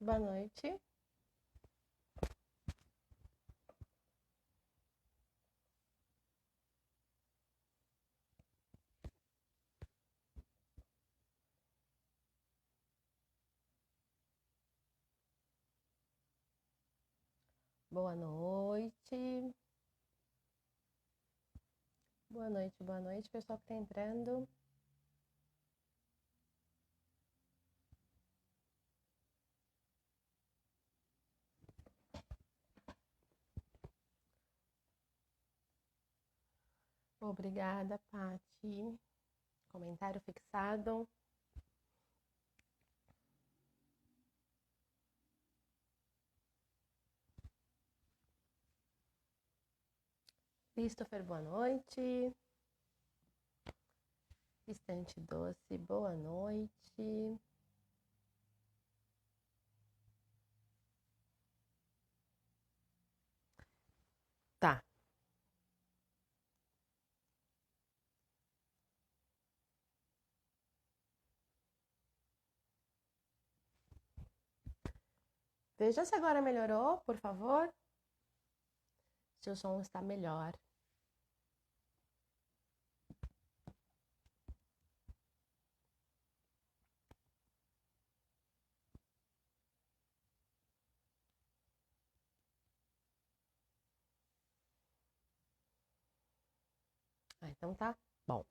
Boa noite. Boa noite. Boa noite, pessoal que tá entrando. Obrigada, Pati. Comentário fixado. Christopher, boa noite. Estante Doce, boa noite. Tá. Veja se agora melhorou, por favor. Se o som está melhor. Então tá bom.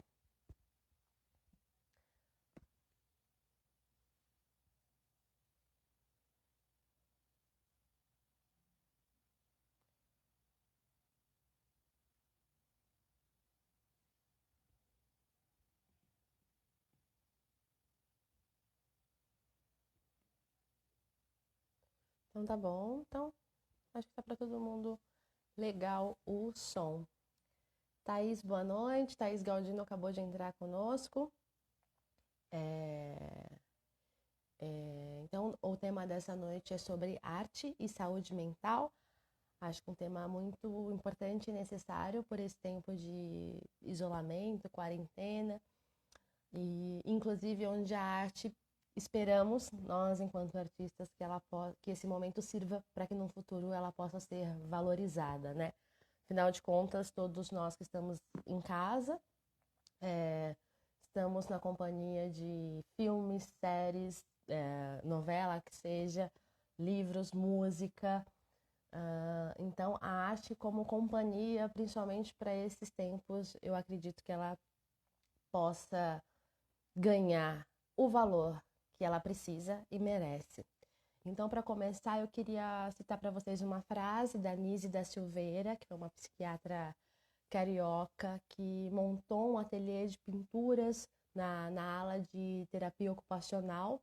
Então tá bom. Então, acho que tá para todo mundo legal o som. Thaís, boa noite. Thaís Galdino acabou de entrar conosco. Então, o tema dessa noite é sobre arte e saúde mental. Acho que um tema muito importante e necessário por esse tempo de isolamento, quarentena, e inclusive onde a arte, esperamos, nós enquanto artistas, que esse momento sirva para que no futuro ela possa ser valorizada, né? Afinal de contas, todos nós que estamos em casa, estamos na companhia de filmes, séries, novela que seja, livros, música. Então, a arte como companhia, principalmente para esses tempos, eu acredito que ela possa ganhar o valor que ela precisa e merece. Então, para começar, eu queria citar para vocês uma frase da Nise da Silveira, que é uma psiquiatra carioca que montou um ateliê de pinturas na ala de terapia ocupacional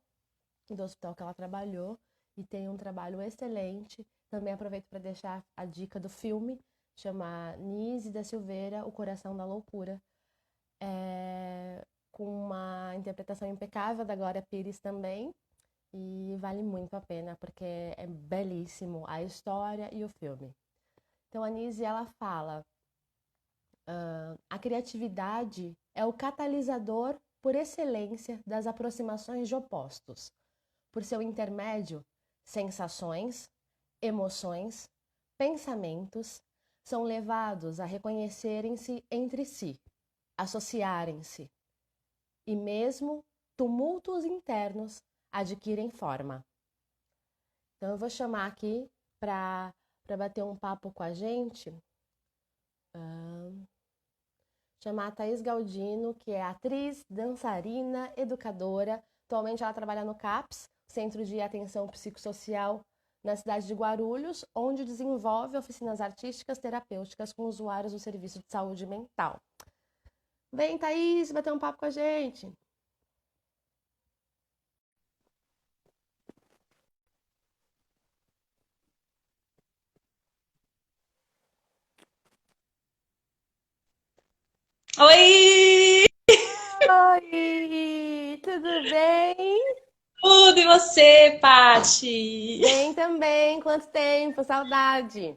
do hospital que ela trabalhou e tem um trabalho excelente. Também aproveito para deixar a dica do filme, chama Nise da Silveira, O Coração da Loucura, com uma interpretação impecável da Glória Pires também, e vale muito a pena porque é belíssimo a história e o filme. Então a Nise, ela fala: a criatividade é o catalisador por excelência das aproximações de opostos. Por seu intermédio, sensações, emoções, pensamentos são levados a reconhecerem-se entre si, associarem-se, e mesmo tumultos internos adquirem forma. Então eu vou chamar aqui para bater um papo com a gente, chamar a Thaís Galdino, que é atriz, dançarina, educadora. Atualmente ela trabalha no CAPS, Centro de Atenção Psicossocial, na cidade de Guarulhos, onde desenvolve oficinas artísticas terapêuticas com usuários do serviço de saúde mental. Vem, Thaís, bater um papo com a gente. Oi! Oi, tudo bem? Tudo e você, Pati? Bem também, quanto tempo, saudade.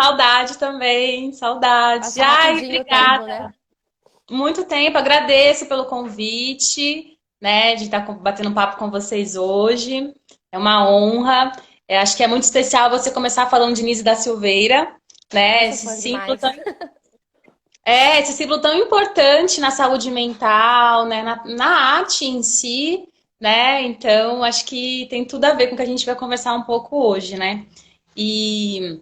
Saudade também, saudade. Passa Ai, rapidinho o tempo, obrigada. né? Muito tempo, agradeço pelo convite, né, de estar batendo um papo com vocês hoje. É uma honra. Acho que é muito especial você começar falando de Nise da Silveira, né? Sou fã demais. Esse símbolo tão importante na saúde mental, né? Na arte em si, né? Então, acho que tem tudo a ver com o que a gente vai conversar um pouco hoje, né? E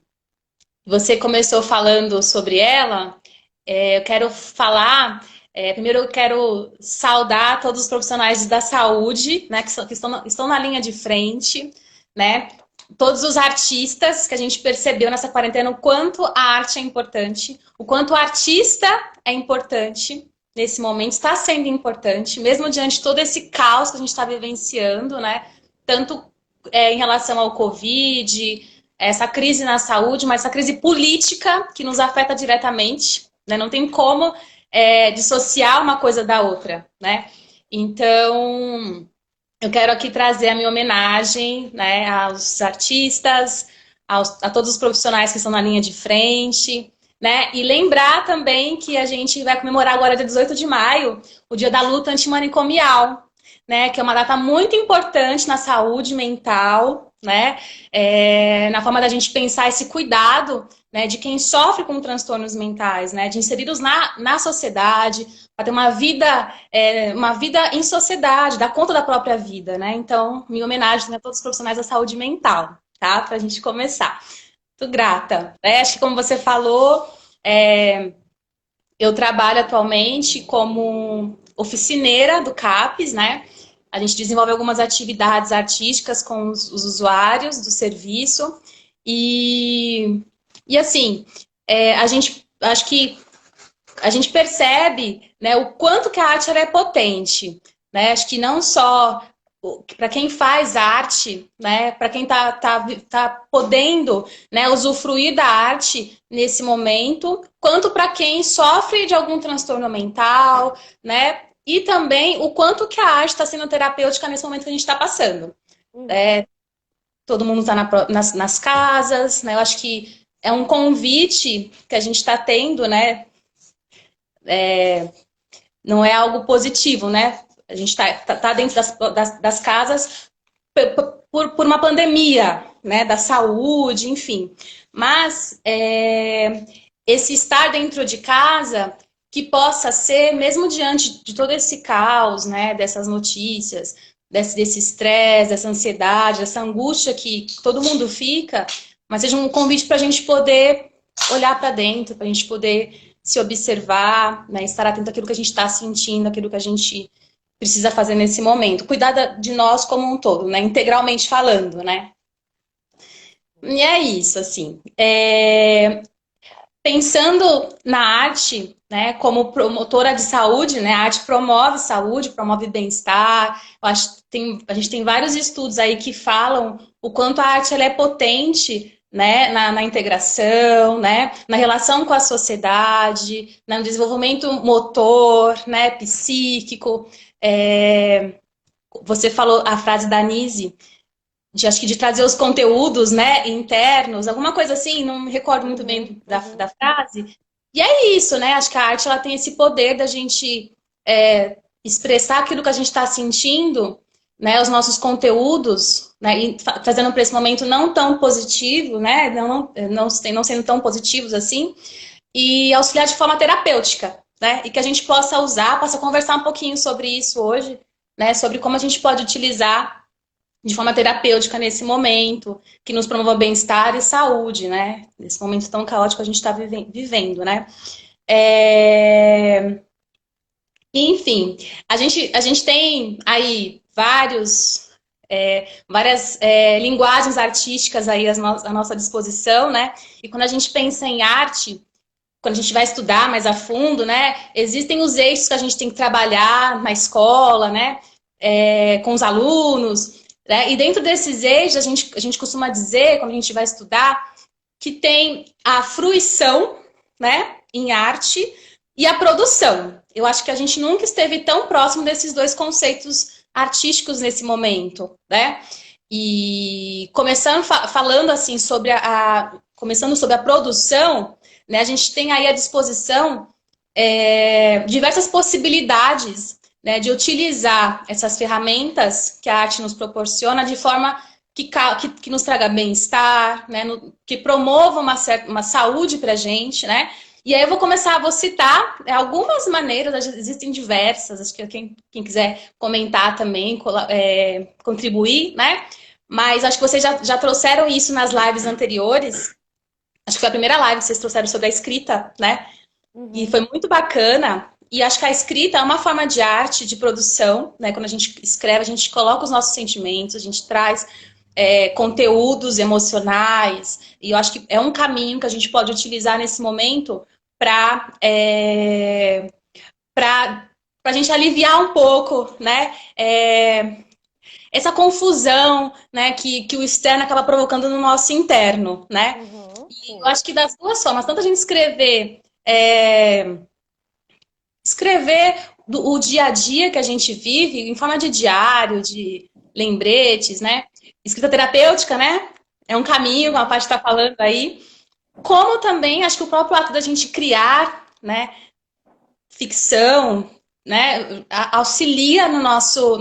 você começou falando sobre ela. Eu quero falar. Primeiro, eu quero saudar todos os profissionais da saúde, né, que estão na linha de frente, né? Todos os artistas que a gente percebeu nessa quarentena o quanto a arte é importante, o quanto o artista é importante nesse momento, está sendo importante, mesmo diante de todo esse caos que a gente está vivenciando, né? Tanto em relação ao Covid, essa crise na saúde, mas essa crise política que nos afeta diretamente, né? Não tem como dissociar uma coisa da outra, né? Então, eu quero aqui trazer a minha homenagem, né, aos artistas, a todos os profissionais que estão na linha de frente, né? E lembrar também que a gente vai comemorar agora, dia 18 de maio, o Dia da Luta Antimanicomial, né? Que é uma data muito importante na saúde mental, né? Na forma da gente pensar esse cuidado, né, de quem sofre com transtornos mentais, né? De inseri-los na sociedade, para ter uma vida em sociedade, dar conta da própria vida, né? Então, minha homenagem a todos os profissionais da saúde mental, tá? Para a gente começar. Muito grata. Acho que como você falou, eu trabalho atualmente como oficineira do CAPES, né? A gente desenvolve algumas atividades artísticas com os usuários do serviço e assim, acho que a gente percebe, né, o quanto que a arte ela é potente, né? Acho que não só para quem faz arte, né, para quem tá podendo, né, usufruir da arte nesse momento, quanto para quem sofre de algum transtorno mental, né? E também o quanto que a arte está sendo terapêutica nesse momento que a gente está passando. Todo mundo está nas casas, né? Eu acho que é um convite que a gente está tendo, né? Não é algo positivo, né? A gente tá dentro das casas por uma pandemia, né? Da saúde, enfim. Mas esse estar dentro de casa que possa ser, mesmo diante de todo esse caos, né? Dessas notícias, desse estresse, dessa ansiedade, dessa angústia que todo mundo fica, mas seja um convite para a gente poder olhar para dentro, para a gente poder se observar, né, estar atento àquilo que a gente está sentindo, àquilo que a gente precisa fazer nesse momento. Cuidar de nós como um todo, né, integralmente falando, né. E é isso, assim. Pensando na arte, né, como promotora de saúde, né, a arte promove saúde, promove bem-estar. Eu acho que a gente tem vários estudos aí que falam o quanto a arte ela é potente, né, na integração, né, na relação com a sociedade, no desenvolvimento motor, né, psíquico. Você falou a frase da Nise, acho que de trazer os conteúdos, né, internos, alguma coisa assim, não me recordo muito bem da frase. E é isso, né? Acho que a arte ela tem esse poder da gente expressar aquilo que a gente está sentindo, né, os nossos conteúdos, né, e trazendo para esse momento não tão positivo, né, não sendo tão positivos assim, e auxiliar de forma terapêutica, né, e que a gente possa conversar um pouquinho sobre isso hoje, né, sobre como a gente pode utilizar de forma terapêutica nesse momento, que nos promova bem-estar e saúde, né, nesse momento tão caótico que a gente está vivendo, né. Enfim, a gente tem aí várias linguagens artísticas aí à nossa disposição, né? E quando a gente pensa em arte, quando a gente vai estudar mais a fundo, né? Existem os eixos que a gente tem que trabalhar na escola, né? Com os alunos, né? E dentro desses eixos, a gente costuma dizer, quando a gente vai estudar, que tem a fruição, né? Em arte e a produção. Eu acho que a gente nunca esteve tão próximo desses dois conceitos artísticos nesse momento, né? E começando falando assim começando sobre a produção, né? A gente tem aí à disposição diversas possibilidades, né, de utilizar essas ferramentas que a arte nos proporciona de forma que nos traga bem-estar, né? Que promova uma saúde para a gente, né? E aí eu vou citar algumas maneiras, existem diversas, acho que quem quiser comentar também, contribuir, né? Mas acho que vocês já trouxeram isso nas lives anteriores. Acho que foi a primeira live que vocês trouxeram sobre a escrita, né? E foi muito bacana. E acho que a escrita é uma forma de arte, de produção, né? Quando a gente escreve, a gente coloca os nossos sentimentos, a gente traz conteúdos emocionais. E eu acho que é um caminho que a gente pode utilizar nesse momento para a gente aliviar um pouco, né? Essa confusão, né, que o externo acaba provocando no nosso interno, né? E eu acho que das duas formas, tanto a gente escrever o dia a dia que a gente vive em forma de diário, de lembretes, né? Escrita terapêutica, né? É um caminho, como a Paty está falando aí. Como também, acho que o próprio ato da gente criar, né, ficção, né, auxilia na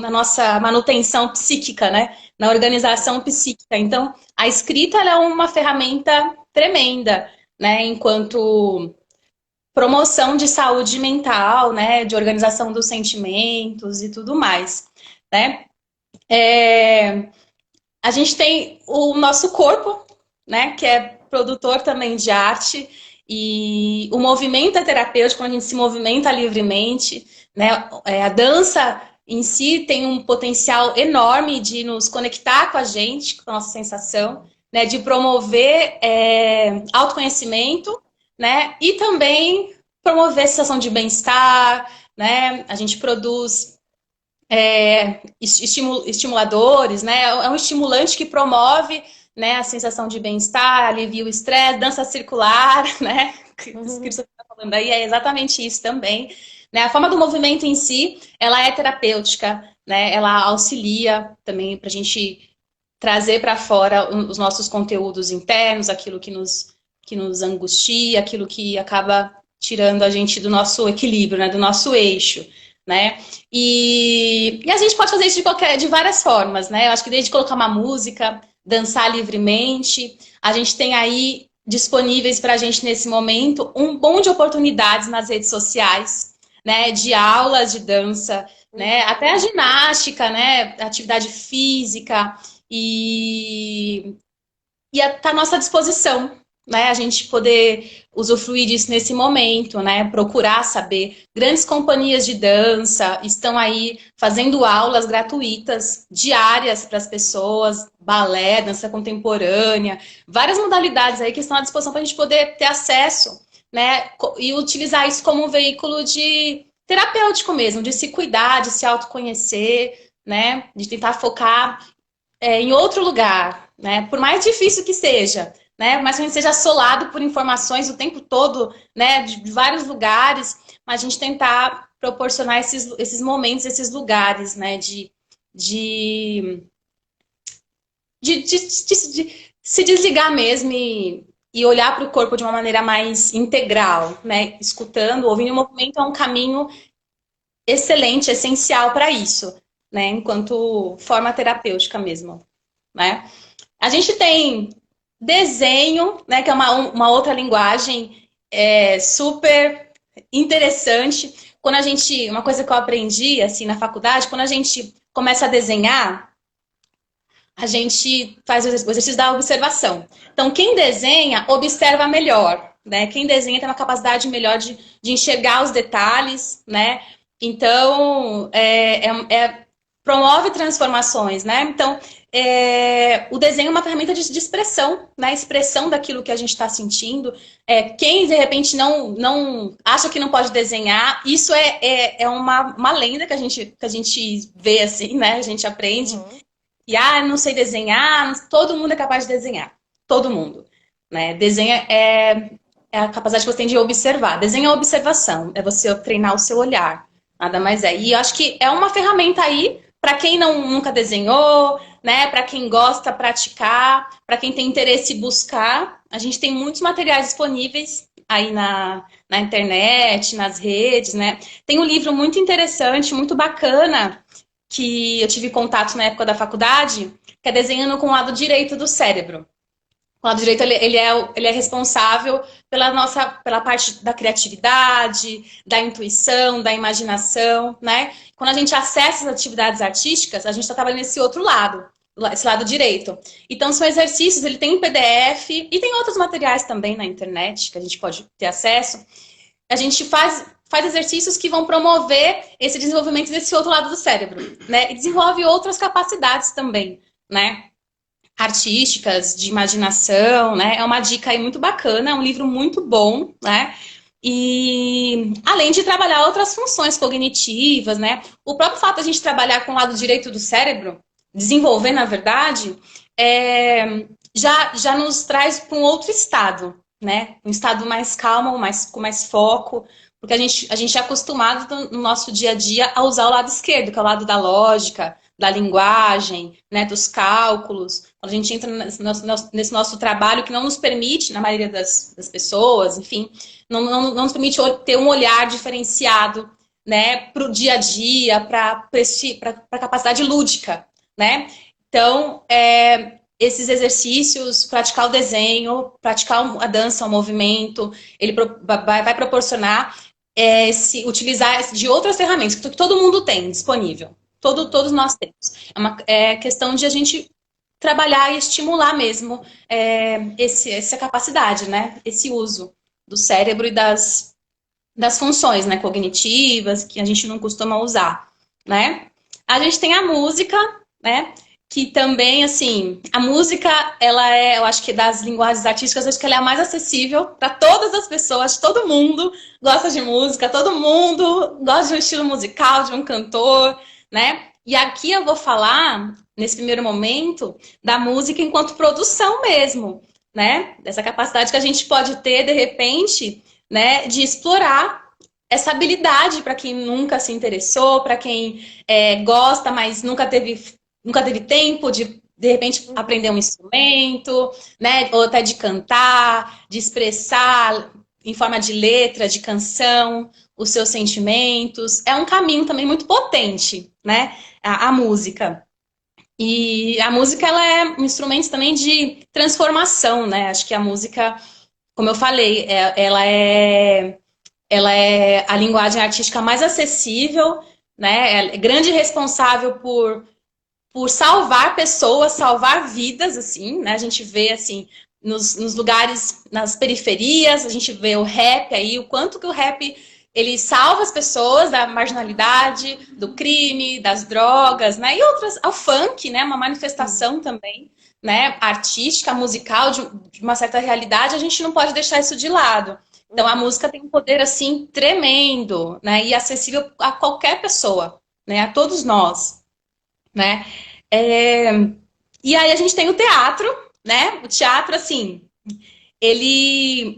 nossa manutenção psíquica, né? Na organização psíquica. Então, a escrita ela é uma ferramenta tremenda, né? Enquanto promoção de saúde mental, né, de organização dos sentimentos e tudo mais, né? A gente tem o nosso corpo, né, que é produtor também de arte, e o movimento é terapêutico, quando a gente se movimenta livremente, né? A dança em si tem um potencial enorme de nos conectar com a gente, com a nossa sensação, né, de promover autoconhecimento, né, e também promover a sensação de bem-estar, né? A gente produz estimuladores, né? É um estimulante que promove, né, a sensação de bem-estar, alivia o estresse, dança circular, né? Que você está falando aí é exatamente isso também. Né? A forma do movimento em si, ela é terapêutica, né? Ela auxilia também para a gente trazer para fora os nossos conteúdos internos, aquilo que nos angustia, aquilo que acaba tirando a gente do nosso equilíbrio, né? Do nosso eixo, né? E a gente pode fazer isso de várias formas, né? Eu acho que desde colocar uma música, dançar livremente, a gente tem aí disponíveis para a gente nesse momento um monte de oportunidades nas redes sociais, né? De aulas de dança, né? Até a ginástica, né? A atividade física e está à nossa disposição, né? A gente poder usufruir disso nesse momento, né? Procurar saber. Grandes companhias de dança estão aí fazendo aulas gratuitas, diárias para as pessoas, balé, dança contemporânea, várias modalidades aí que estão à disposição para a gente poder ter acesso, né? E utilizar isso como um veículo de terapêutico mesmo, de se cuidar, de se autoconhecer, né? De tentar focar em outro lugar, né? Por mais difícil que seja, né? Mas que a gente seja assolado por informações o tempo todo, né? De vários lugares, mas a gente tentar proporcionar esses momentos, esses lugares, né? De se desligar mesmo e olhar para o corpo de uma maneira mais integral, né? Escutando, ouvindo o movimento é um caminho excelente, essencial para isso, né? Enquanto forma terapêutica mesmo, né? A gente tem desenho, né? Que é uma outra linguagem super interessante. Quando uma coisa que eu aprendi assim na faculdade, quando a gente começa a desenhar, a gente faz o exercício da observação. Então, quem desenha, observa melhor, né? Quem desenha tem uma capacidade melhor de enxergar os detalhes, né? Então, promove transformações, né? Então, o desenho é uma ferramenta de expressão, né? Expressão daquilo que a gente está sentindo. Quem, de repente, não acha que não pode desenhar, isso é uma lenda que a gente vê, assim, né? A gente aprende. E, não sei desenhar, todo mundo é capaz de desenhar. Todo mundo, né? Desenho é a capacidade que você tem de observar. Desenho é observação, é você treinar o seu olhar. Nada mais é. E eu acho que é uma ferramenta aí para quem nunca desenhou, né? Para quem gosta praticar, para quem tem interesse em buscar. A gente tem muitos materiais disponíveis aí na internet, nas redes, né? Tem um livro muito interessante, muito bacana, que eu tive contato na época da faculdade, que é desenhando com o lado direito do cérebro. O lado direito, ele é responsável pela parte da criatividade, da intuição, da imaginação, né? Quando a gente acessa as atividades artísticas, a gente está trabalhando nesse outro lado, esse lado direito. Então, são exercícios, ele tem em PDF e tem outros materiais também na internet que a gente pode ter acesso. A gente faz exercícios que vão promover esse desenvolvimento desse outro lado do cérebro, né? E desenvolve outras capacidades também, né? Artísticas, de imaginação, né? É uma dica aí muito bacana, é um livro muito bom, né? E além de trabalhar outras funções cognitivas, né? O próprio fato de a gente trabalhar com o lado direito do cérebro, desenvolver, na verdade, já nos traz para um outro estado, né? Um estado mais calmo, com mais foco, porque a gente é acostumado no nosso dia a dia a usar o lado esquerdo, que é o lado da lógica, da linguagem, né, dos cálculos. Quando a gente entra nesse nosso trabalho que não nos permite, na maioria das pessoas, enfim, não nos permite ter um olhar diferenciado, né, para o dia a dia, para a capacidade lúdica, né? Então, esses exercícios, praticar o desenho, praticar a dança, o movimento, ele vai proporcionar utilizar de outras ferramentas que todo mundo tem disponível. Todos nós temos. É questão de a gente trabalhar e estimular mesmo essa capacidade, né? Esse uso do cérebro e das funções, né, cognitivas que a gente não costuma usar, né? A gente tem a música, né? Que também, assim, a música, eu acho que das linguagens artísticas, eu acho que ela é a mais acessível para todas as pessoas, todo mundo gosta de música, todo mundo gosta de um estilo musical, de um cantor, né? E aqui eu vou falar, nesse primeiro momento, da música enquanto produção mesmo, né? Dessa capacidade que a gente pode ter, de repente, né, de explorar essa habilidade para quem nunca se interessou, para quem gosta, mas nunca teve tempo de repente, aprender um instrumento, né? Ou até de cantar, de expressar em forma de letra, de canção, os seus sentimentos. É um caminho também muito potente, né? A música. E a música, ela é um instrumento também de transformação, né? Acho que a música, como eu falei, ela é a linguagem artística mais acessível, né? É grande responsável por salvar pessoas, salvar vidas, assim, né? A gente vê, assim, nos lugares, nas periferias, a gente vê o rap aí, o quanto que o rap, ele salva as pessoas da marginalidade, do crime, das drogas, né? E outras, ao funk, né? Uma manifestação também, né? Artística, musical, de uma certa realidade, a gente não pode deixar isso de lado. Então, a música tem um poder, assim, tremendo, né? E acessível a qualquer pessoa, né? A todos nós, né? E aí a gente tem o teatro, né? O teatro, assim,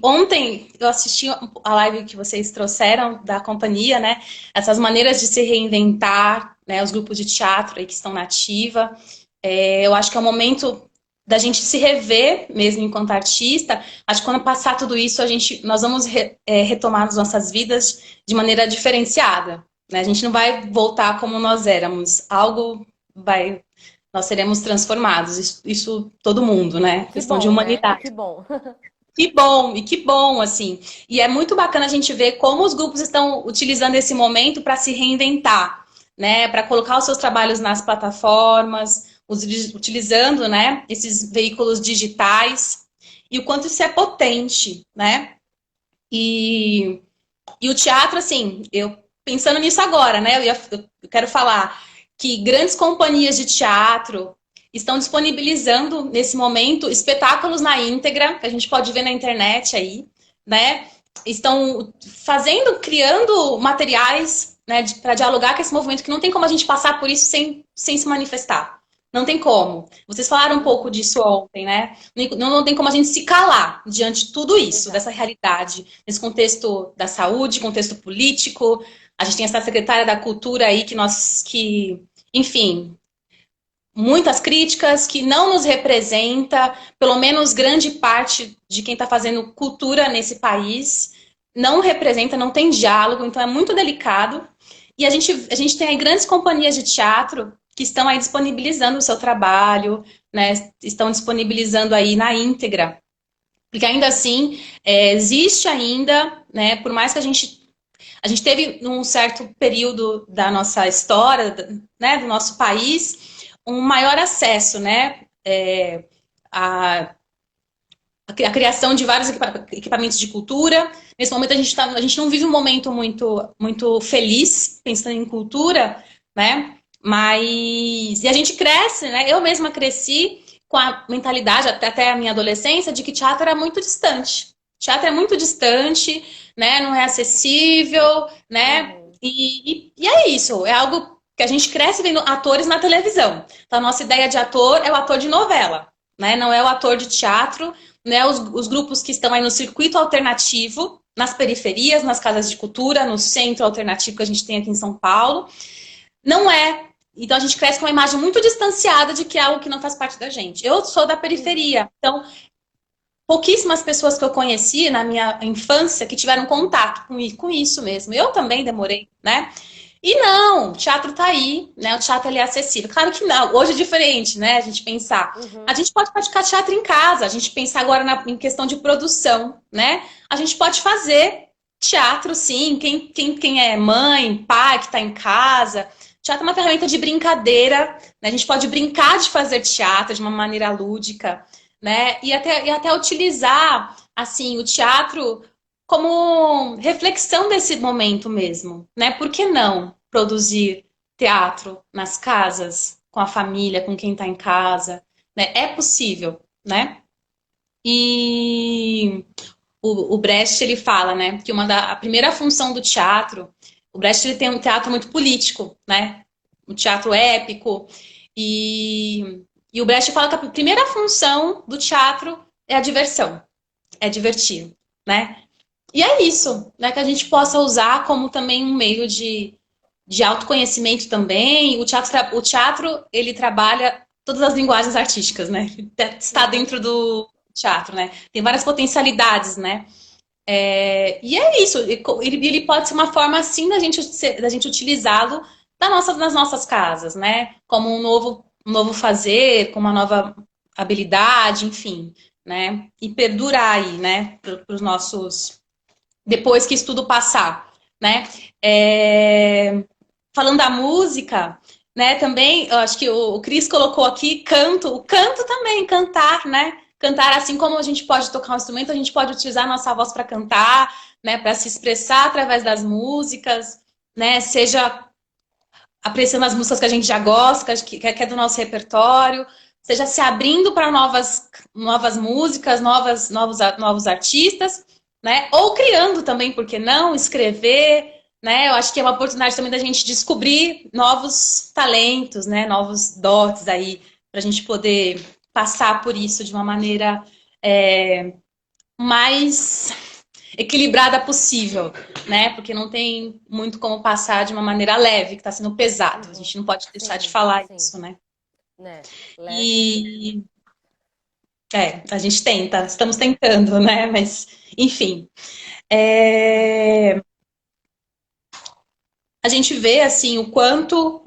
ontem eu assisti a live que vocês trouxeram da companhia, né? Essas maneiras de se reinventar, né? Os grupos de teatro aí que estão na ativa. Eu acho que é o momento da gente se rever mesmo enquanto artista. Acho que quando passar tudo isso, nós vamos retomar as nossas vidas de maneira diferenciada, né? A gente não vai voltar como nós éramos. Nós seremos transformados. Isso todo mundo, né? Que Questão bom, de né? humanidade. Que bom. Que bom, assim. E é muito bacana a gente ver como os grupos estão utilizando esse momento para se reinventar, né? Para colocar os seus trabalhos nas plataformas, utilizando, né, esses veículos digitais. E o quanto isso é potente, né? E o teatro, assim, eu pensando nisso agora, né? Eu quero falar que grandes companhias de teatro estão disponibilizando, nesse momento, espetáculos na íntegra, que a gente pode ver na internet aí, né? Estão criando materiais, né, para dialogar com esse movimento, que não tem como a gente passar por isso sem se manifestar. Não tem como. Vocês falaram um pouco disso ontem, né? Não tem como a gente se calar diante de tudo isso, dessa realidade, nesse contexto da saúde, contexto político. A gente tem essa secretária da Cultura aí enfim, muitas críticas, que não nos representa, pelo menos grande parte de quem está fazendo cultura nesse país, não representa, não tem diálogo, então é muito delicado. E a gente tem aí grandes companhias de teatro que estão aí disponibilizando o seu trabalho, né? Estão disponibilizando aí na íntegra. Porque ainda assim, existe ainda, né? Por mais que a gente teve num certo período da nossa história, né, do nosso país, um maior acesso, né? A a criação de vários equipamentos de cultura. Nesse momento a gente não vive um momento muito feliz pensando em cultura, né? Mas e a gente cresce, né? Eu mesma cresci com a mentalidade até a minha adolescência de que teatro era muito distante. Teatro é muito distante, né? Não é acessível, né? Uhum. E é isso, é algo que a gente cresce vendo atores na televisão. Então a nossa ideia de ator é o ator de novela, né? Não é o ator de teatro, né, os grupos que estão aí no circuito alternativo, nas periferias, nas casas de cultura, no centro alternativo que a gente tem aqui em São Paulo. Não é. Então a gente cresce com uma imagem muito distanciada de que é algo que não faz parte da gente. Eu sou da Uhum. periferia, então pouquíssimas pessoas que eu conheci na minha infância que tiveram contato com isso mesmo. Eu também demorei, né? E não, o teatro tá aí, né? O teatro ele é acessível. Claro que não, hoje é diferente, né? A gente pensar. A Uhum. gente pode praticar teatro em casa, a gente pensar agora em questão de produção, né? A gente pode fazer teatro, sim. Quem é mãe, pai, que está em casa. Teatro é uma ferramenta de brincadeira, né? A gente pode brincar de fazer teatro de uma maneira lúdica, né? E até utilizar, assim, o teatro como reflexão desse momento mesmo, né? Por que não produzir teatro nas casas, com a família, com quem está em casa, né? É possível, né? E o Brecht, ele fala, né, que a primeira função do teatro, o Brecht ele tem um teatro muito político, né? Um teatro épico, e o Brecht fala que a primeira função do teatro é a diversão, é divertir, né? E é isso, né? Que a gente possa usar como também um meio de autoconhecimento também. O teatro, ele trabalha todas as linguagens artísticas, né? Está Uhum. dentro do teatro, né? Tem várias potencialidades, né? E é isso. Ele pode ser uma forma, assim, da gente utilizá-lo nas nossas casas, né? Como um novo fazer, com uma nova habilidade, enfim, né? E perdurar aí, né? Para os nossos depois que isso tudo passar, né? É, falando da música, né? Também, eu acho que o Cris colocou aqui canto, o canto também, cantar, né? Cantar, assim como a gente pode tocar um instrumento, a gente pode utilizar a nossa voz para cantar, né? Para se expressar através das músicas, né? Seja apreciando as músicas que a gente já gosta, que é do nosso repertório, seja se abrindo para novas músicas, novos artistas, né? Ou criando também, por que não? Escrever, né? Eu acho que é uma oportunidade também da gente descobrir novos talentos, né? Novos dotes aí, para a gente poder passar por isso de uma maneira mais equilibrada possível, né? Porque não tem muito como passar de uma maneira leve, que está sendo pesado. A Uhum. gente não pode deixar de Sim, falar sim, isso, né? né? Leve. E a gente tenta, estamos tentando, né? Mas, enfim. É, a gente vê assim o quanto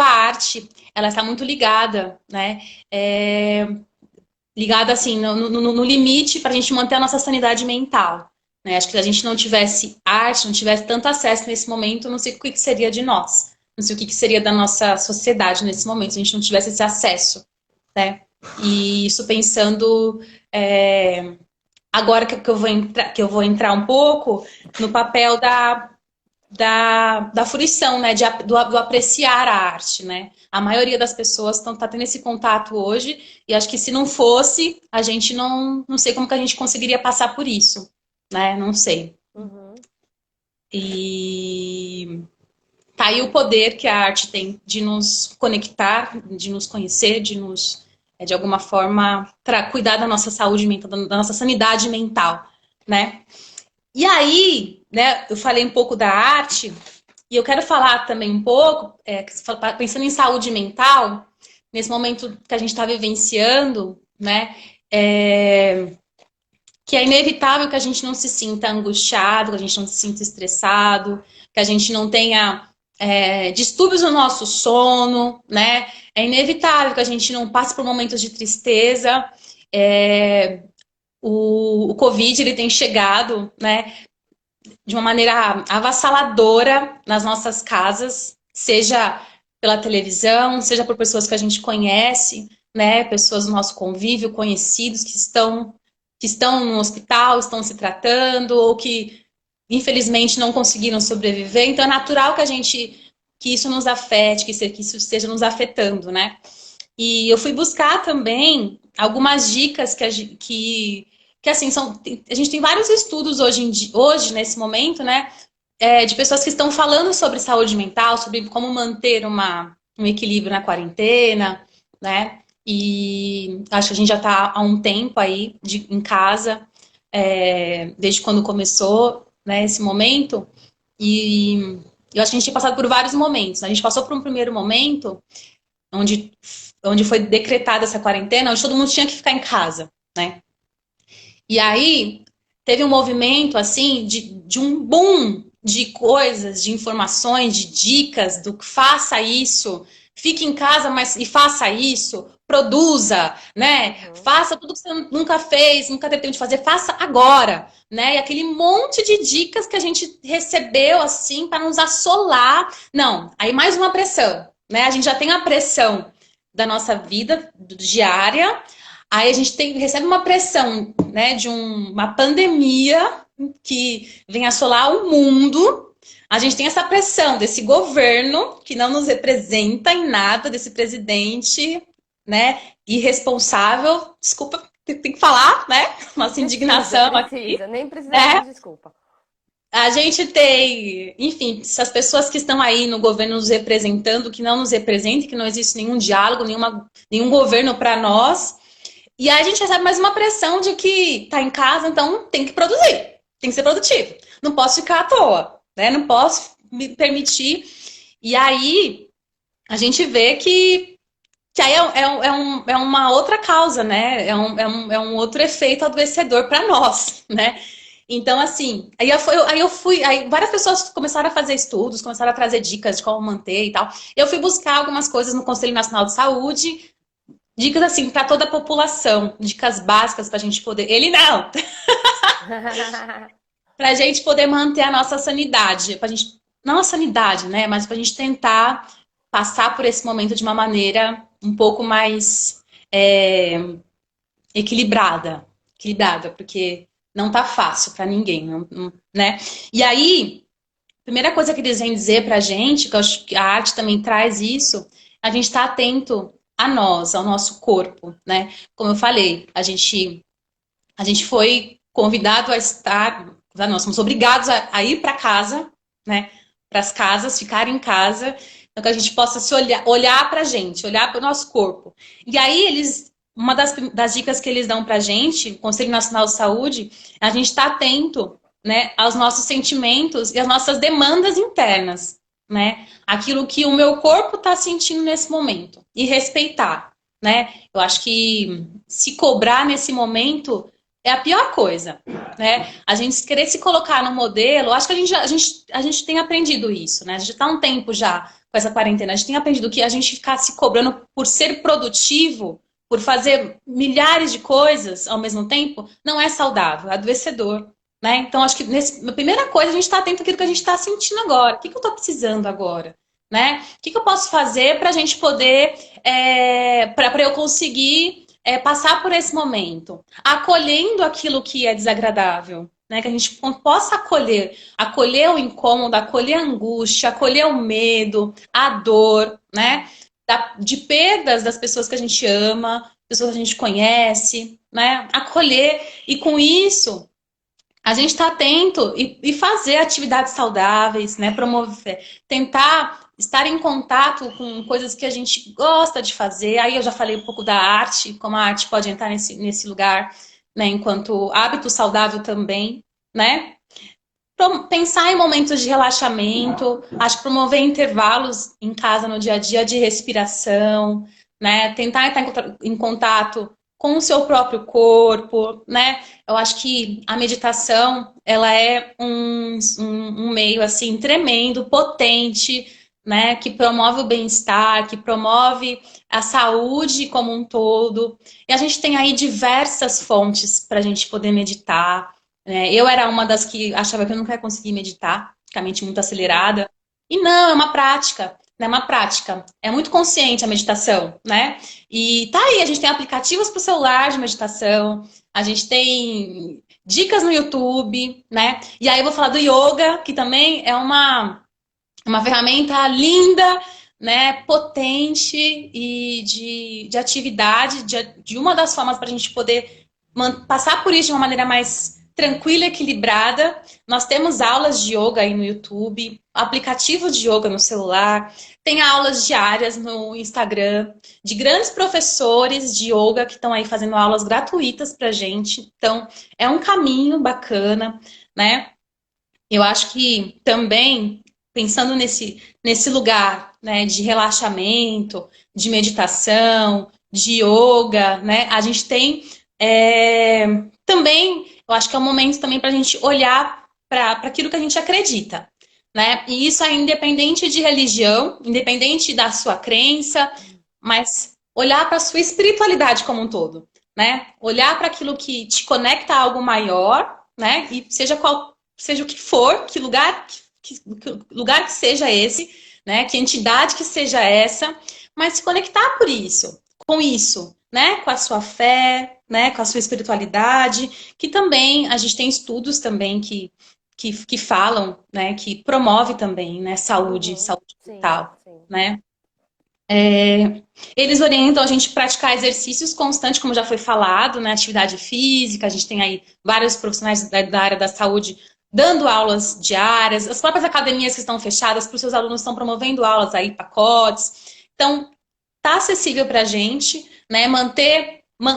a arte ela está muito ligada, né? É, ligada assim no limite para a gente manter a nossa sanidade mental. Né? Acho que se a gente não tivesse arte, não tivesse tanto acesso nesse momento, não sei o que seria de nós. Não sei o que seria da nossa sociedade nesse momento, se a gente não tivesse esse acesso. Né? E isso pensando agora que eu vou entrar um pouco no papel da fruição, né? Do apreciar a arte, né? A maioria das pessoas tá tendo esse contato hoje, e acho que se não fosse, a gente não sei como que a gente conseguiria passar por isso, né? Não sei. Uhum. E tá aí o poder que a arte tem de nos conectar, de nos conhecer, de nos, de alguma forma, cuidar da nossa saúde mental, da nossa sanidade mental, né? E aí, né, eu falei um pouco da arte, e eu quero falar também um pouco, pensando em saúde mental, nesse momento que a gente está vivenciando, né? que é inevitável que a gente não se sinta angustiado, que a gente não se sinta estressado, que a gente não tenha distúrbios no nosso sono, né? É inevitável que a gente não passe por momentos de tristeza. É, o Covid, ele tem chegado, né, de uma maneira avassaladora nas nossas casas, seja pela televisão, seja por pessoas que a gente conhece, né, pessoas do nosso convívio, conhecidos que estão no hospital, estão se tratando, ou que infelizmente não conseguiram sobreviver. Então é natural que isso nos afete, que isso esteja nos afetando, né? E eu fui buscar também algumas dicas que assim, a gente tem vários estudos hoje, nesse momento, né? De pessoas que estão falando sobre saúde mental, sobre como manter um equilíbrio na quarentena, né? E acho que a gente já está há um tempo aí em casa, desde quando começou, né, esse momento. E eu acho que a gente tinha passado por vários momentos. A gente passou por um primeiro momento onde, onde foi decretada essa quarentena, onde todo mundo tinha que ficar em casa, né? E aí teve um movimento assim de um boom de coisas, de informações, de dicas do que faça isso, fique em casa, mas e faça isso, produza, né? Uhum. Faça tudo que você nunca fez, nunca teve tempo de fazer, faça agora, né? E aquele monte de dicas que a gente recebeu assim para nos assolar. Não, aí mais uma pressão, né? A gente já tem a pressão da nossa vida diária. Aí a gente recebe uma pressão, né, de uma pandemia que vem assolar o mundo. A gente tem essa pressão desse governo que não nos representa em nada, desse presidente, né, irresponsável. Desculpa, tem que falar, né? Nossa indignação aqui. Nem precisa pedir É, desculpa. a gente tem, enfim, essas pessoas que estão aí no governo nos representando, que não nos representam, que não existe nenhum diálogo, nenhum governo para nós. E aí a gente recebe mais uma pressão de que tá em casa, então tem que produzir, tem que ser produtivo. Não posso ficar à toa, né? Não posso me permitir. E aí a gente vê que aí é uma outra causa, né? É um outro efeito adoecedor para nós, né? Então, assim, aí várias pessoas começaram a fazer estudos, começaram a trazer dicas de como manter e tal. Eu fui buscar algumas coisas no Conselho Nacional de Saúde, dicas assim para toda a população, dicas básicas para a gente poder. Ele não, para a gente poder manter a nossa sanidade, para gente não a sanidade, né? Mas para a gente tentar passar por esse momento de uma maneira um pouco mais equilibrada, porque não tá fácil para ninguém, né? E aí, a primeira coisa que eles vêm dizer para a gente, que eu acho que a arte também traz isso, a gente está atento a nós, ao nosso corpo, né? Como eu falei, a gente foi convidado a estar, nós somos obrigados a ir para casa, né? Para as casas, ficar em casa, então que a gente possa se olhar para a gente, olhar para o nosso corpo. E aí uma das dicas que eles dão para a gente, o Conselho Nacional de Saúde, a gente está atento, né, aos nossos sentimentos e às nossas demandas internas, né? Aquilo que o meu corpo está sentindo nesse momento e respeitar, né? Eu acho que se cobrar nesse momento é a pior coisa, né? A gente querer se colocar no modelo, acho que a gente tem aprendido isso, né? A gente está um tempo já com essa quarentena, a gente tem aprendido que a gente ficar se cobrando por ser produtivo, por fazer milhares de coisas ao mesmo tempo, não é saudável, é adoecedor, né? Então, acho que a primeira coisa, a gente está atento àquilo que a gente está sentindo agora. O que eu estou precisando agora? Né? O que eu posso fazer para a gente poder, para eu conseguir passar por esse momento? Acolhendo aquilo que é desagradável, né? Que a gente possa acolher o incômodo, acolher a angústia, acolher o medo, a dor, né? De perdas das pessoas que a gente ama, pessoas que a gente conhece, né? Acolher. E com isso, a gente está atento e fazer atividades saudáveis, né? Promover, tentar estar em contato com coisas que a gente gosta de fazer. Aí eu já falei um pouco da arte, como a arte pode entrar nesse lugar, né? Enquanto hábito saudável também, né? Pensar em momentos de relaxamento, acho que promover intervalos em casa no dia a dia de respiração, né? Tentar estar em contato com o seu próprio corpo, né? Eu acho que a meditação, ela é um meio, assim, tremendo, potente, né? Que promove o bem-estar, que promove a saúde como um todo. E a gente tem aí diversas fontes para a gente poder meditar, né? Eu era uma das que achava que eu nunca ia conseguir meditar, com a mente muito acelerada. E não, é uma prática, né? É uma prática. É muito consciente a meditação, né? E tá aí, a gente tem aplicativos para o celular de meditação, a gente tem dicas no YouTube, né? E aí eu vou falar do yoga, que também é uma ferramenta linda, né? Potente e de atividade, de uma das formas para a gente poder passar por isso de uma maneira mais tranquila e equilibrada. Nós temos aulas de yoga aí no YouTube, aplicativo de yoga no celular, tem aulas diárias no Instagram de grandes professores de yoga que estão aí fazendo aulas gratuitas pra gente. Então, é um caminho bacana, né? Eu acho que também, pensando nesse lugar, né, de relaxamento, de meditação, de yoga, né? A gente tem também, eu acho que é um momento também para a gente olhar para aquilo que a gente acredita, né? E isso é independente de religião, independente da sua crença, mas olhar para a sua espiritualidade como um todo, né? Olhar para aquilo que te conecta a algo maior, né? E seja o que for, lugar que seja esse, né? Que entidade que seja essa, mas se conectar por isso, com isso, né? Com a sua fé, né? Com a sua espiritualidade, que também a gente tem estudos também que falam, né? Que promove também, né? Saúde Sim, mental, sim. né? Eles orientam a gente a praticar exercícios constantes, como já foi falado, né? Atividade física, a gente tem aí vários profissionais da área da saúde dando aulas diárias, as próprias academias que estão fechadas para os seus alunos estão promovendo aulas aí, pacotes. Então, tá acessível para a gente, né?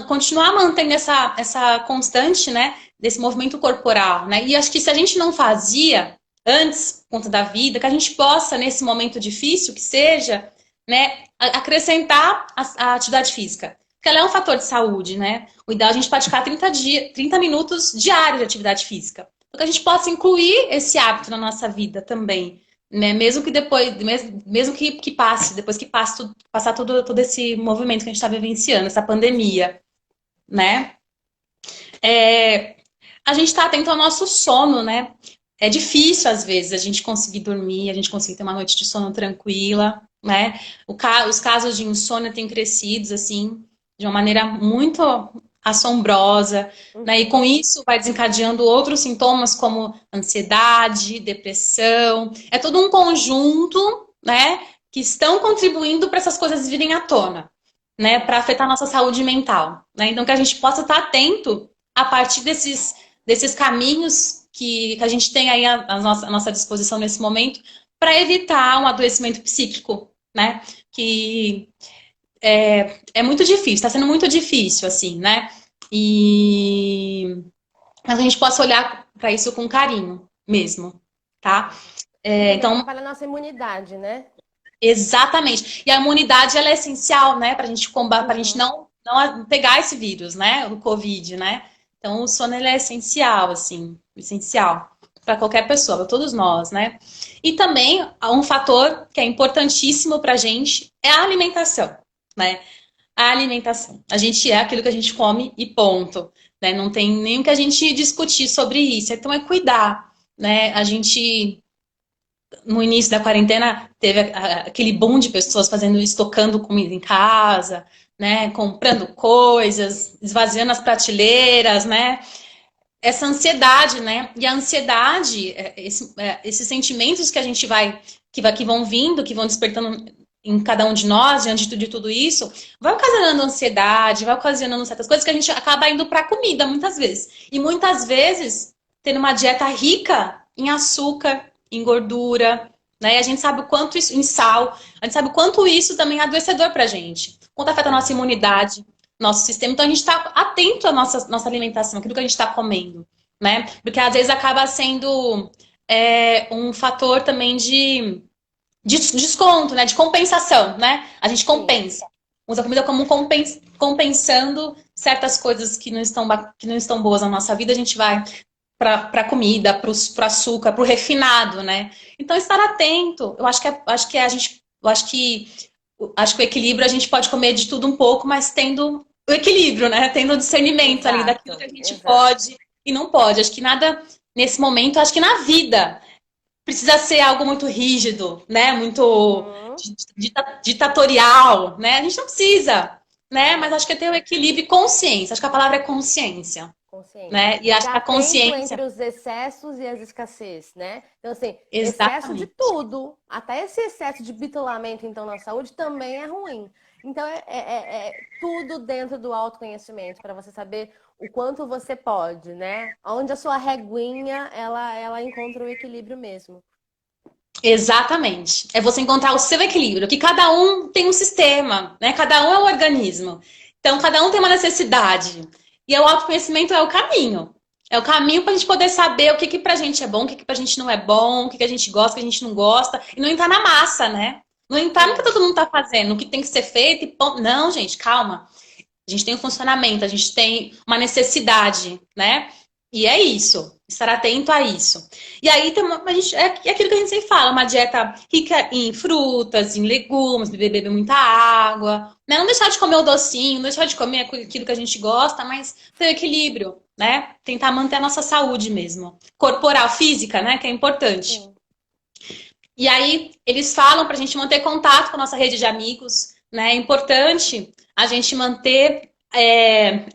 Continuar mantendo essa constante, né? Desse movimento corporal, né? E acho que se a gente não fazia antes, por conta da vida, que a gente possa, nesse momento difícil que seja, né, acrescentar a atividade física. Porque ela é um fator de saúde, né? O ideal é a gente praticar 30 minutos diários de atividade física. Para que a gente possa incluir esse hábito na nossa vida também. Né? Mesmo que depois, mesmo que passe, depois que passar todo esse movimento que a gente está vivenciando, essa pandemia, né? A gente está atento ao nosso sono, né? É difícil, às vezes, a gente conseguir dormir, a gente conseguir ter uma noite de sono tranquila, né? Os casos de insônia têm crescido, assim, de uma maneira muito assombrosa, né? E com isso vai desencadeando outros sintomas como ansiedade, depressão. É todo um conjunto, né? Que estão contribuindo para essas coisas virem à tona, né? Para afetar a nossa saúde mental, né? Então que a gente possa estar atento a partir desses caminhos que a gente tem aí à nossa disposição nesse momento para evitar um adoecimento psíquico, né? Que é muito difícil, está sendo muito difícil, assim, né? Mas a gente possa olhar para isso com carinho mesmo, tá? E também Então, trabalha a nossa imunidade, né? exatamente. E a imunidade ela é essencial, né? Para a gente combater, para a gente Uhum. não pegar esse vírus, né? O Covid, né? Então, o sono ele é essencial, assim, essencial para qualquer pessoa, para todos nós, né? E também um fator que é importantíssimo para a gente é a alimentação, né? A alimentação. A gente é aquilo que a gente come e ponto, né? Não tem nem o que a gente discutir sobre isso. Então, é cuidar, né? A gente no início da quarentena teve aquele boom de pessoas fazendo, estocando comida em casa, né, comprando coisas, esvaziando as prateleiras, né, essa ansiedade, né, e a ansiedade, esses sentimentos que a gente que vão vindo, que vão despertando em cada um de nós, diante de tudo isso, vai ocasionando ansiedade, vai ocasionando certas coisas que a gente acaba indo para a comida, muitas vezes. E muitas vezes, tendo uma dieta rica em açúcar, em gordura, né? E a gente sabe o quanto isso, em sal, a gente sabe o quanto isso também é adoecedor pra gente. Quanto afeta a nossa imunidade, nosso sistema. Então a gente está atento à nossa alimentação, aquilo que a gente está comendo, né? Porque às vezes acaba sendo um fator também de desconto, né? De compensação, né? A gente Sim. compensa. usa a comida como compensando certas coisas que não estão boas na nossa vida, a gente vai para comida, para o açúcar, para o refinado, né? Então, estar atento, eu acho que, acho que o equilíbrio a gente pode comer de tudo um pouco, mas tendo o equilíbrio, né? Tendo o discernimento ali daquilo que a gente Exato. pode e não pode. Acho que nada nesse momento, acho que na vida precisa ser algo muito rígido, né? Muito Uhum. ditatorial, né? A gente não precisa, né? Mas É. acho que é ter o equilíbrio e consciência. Acho que a palavra é consciência, Consciência. né? E acho Ficar que a atento consciência, entre os excessos e as escassez, né? Então, assim, excesso de exatamente. tudo, até esse excesso de bitolamento, então, na saúde também é ruim. Então, é tudo dentro do autoconhecimento, para você saber o quanto você pode, né? Onde a sua reguinha, ela encontra o equilíbrio mesmo. Exatamente. É você encontrar o seu equilíbrio, que cada um tem um sistema, né? Cada um é um organismo. Então, cada um tem uma necessidade. E o autoconhecimento é o caminho. É o caminho para a gente poder saber o que pra gente é bom, o que pra gente não é bom, o que a gente gosta, o que a gente não gosta. E não entrar na massa, né? Não entrar no que Sim. todo mundo tá fazendo, no que tem que ser feito e ponto. Não, gente, calma. A gente tem um funcionamento, a gente tem uma necessidade, né? E é isso, estar atento a isso. E aí é aquilo que a gente sempre fala, uma dieta rica em frutas, em legumes, beber muita água, né? Não deixar de comer o docinho, não deixar de comer aquilo que a gente gosta, mas ter o equilíbrio, né? Tentar manter a nossa saúde mesmo. Corporal, física, né? Que é importante. Sim. E aí eles falam para a gente manter contato com a nossa rede de amigos, né? É importante a gente manter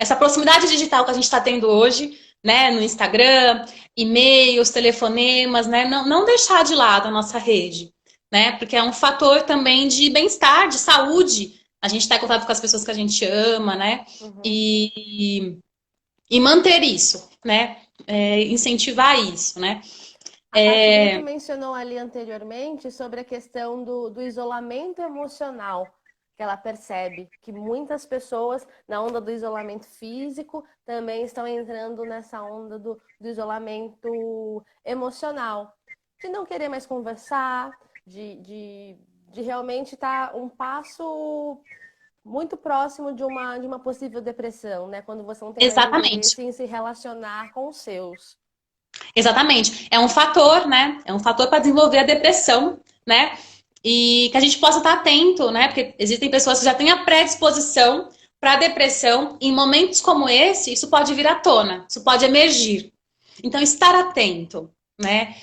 essa proximidade digital que a gente está tendo hoje, né? No Instagram, e-mails, telefonemas, né? Não deixar de lado a nossa rede, né? Porque é um fator também de bem-estar, de saúde. A gente está em contato com as pessoas que a gente ama, né? Uhum. E manter isso, né? Incentivar isso, né? A Felipe É, mencionou ali anteriormente sobre a questão do isolamento emocional, que ela percebe que muitas pessoas, na onda do isolamento físico, também estão entrando nessa onda do isolamento emocional, de não querer mais conversar, de realmente estar um passo muito próximo de uma possível depressão, né? Quando você não tem mais exatamente. interesse em se relacionar com os seus. Exatamente. É um fator, né? É um fator para desenvolver a depressão, né? E que a gente possa estar atento, né? Porque existem pessoas que já têm a predisposição para a depressão. Em momentos como esse, isso pode vir à tona, isso pode emergir. Então, estar atento, né?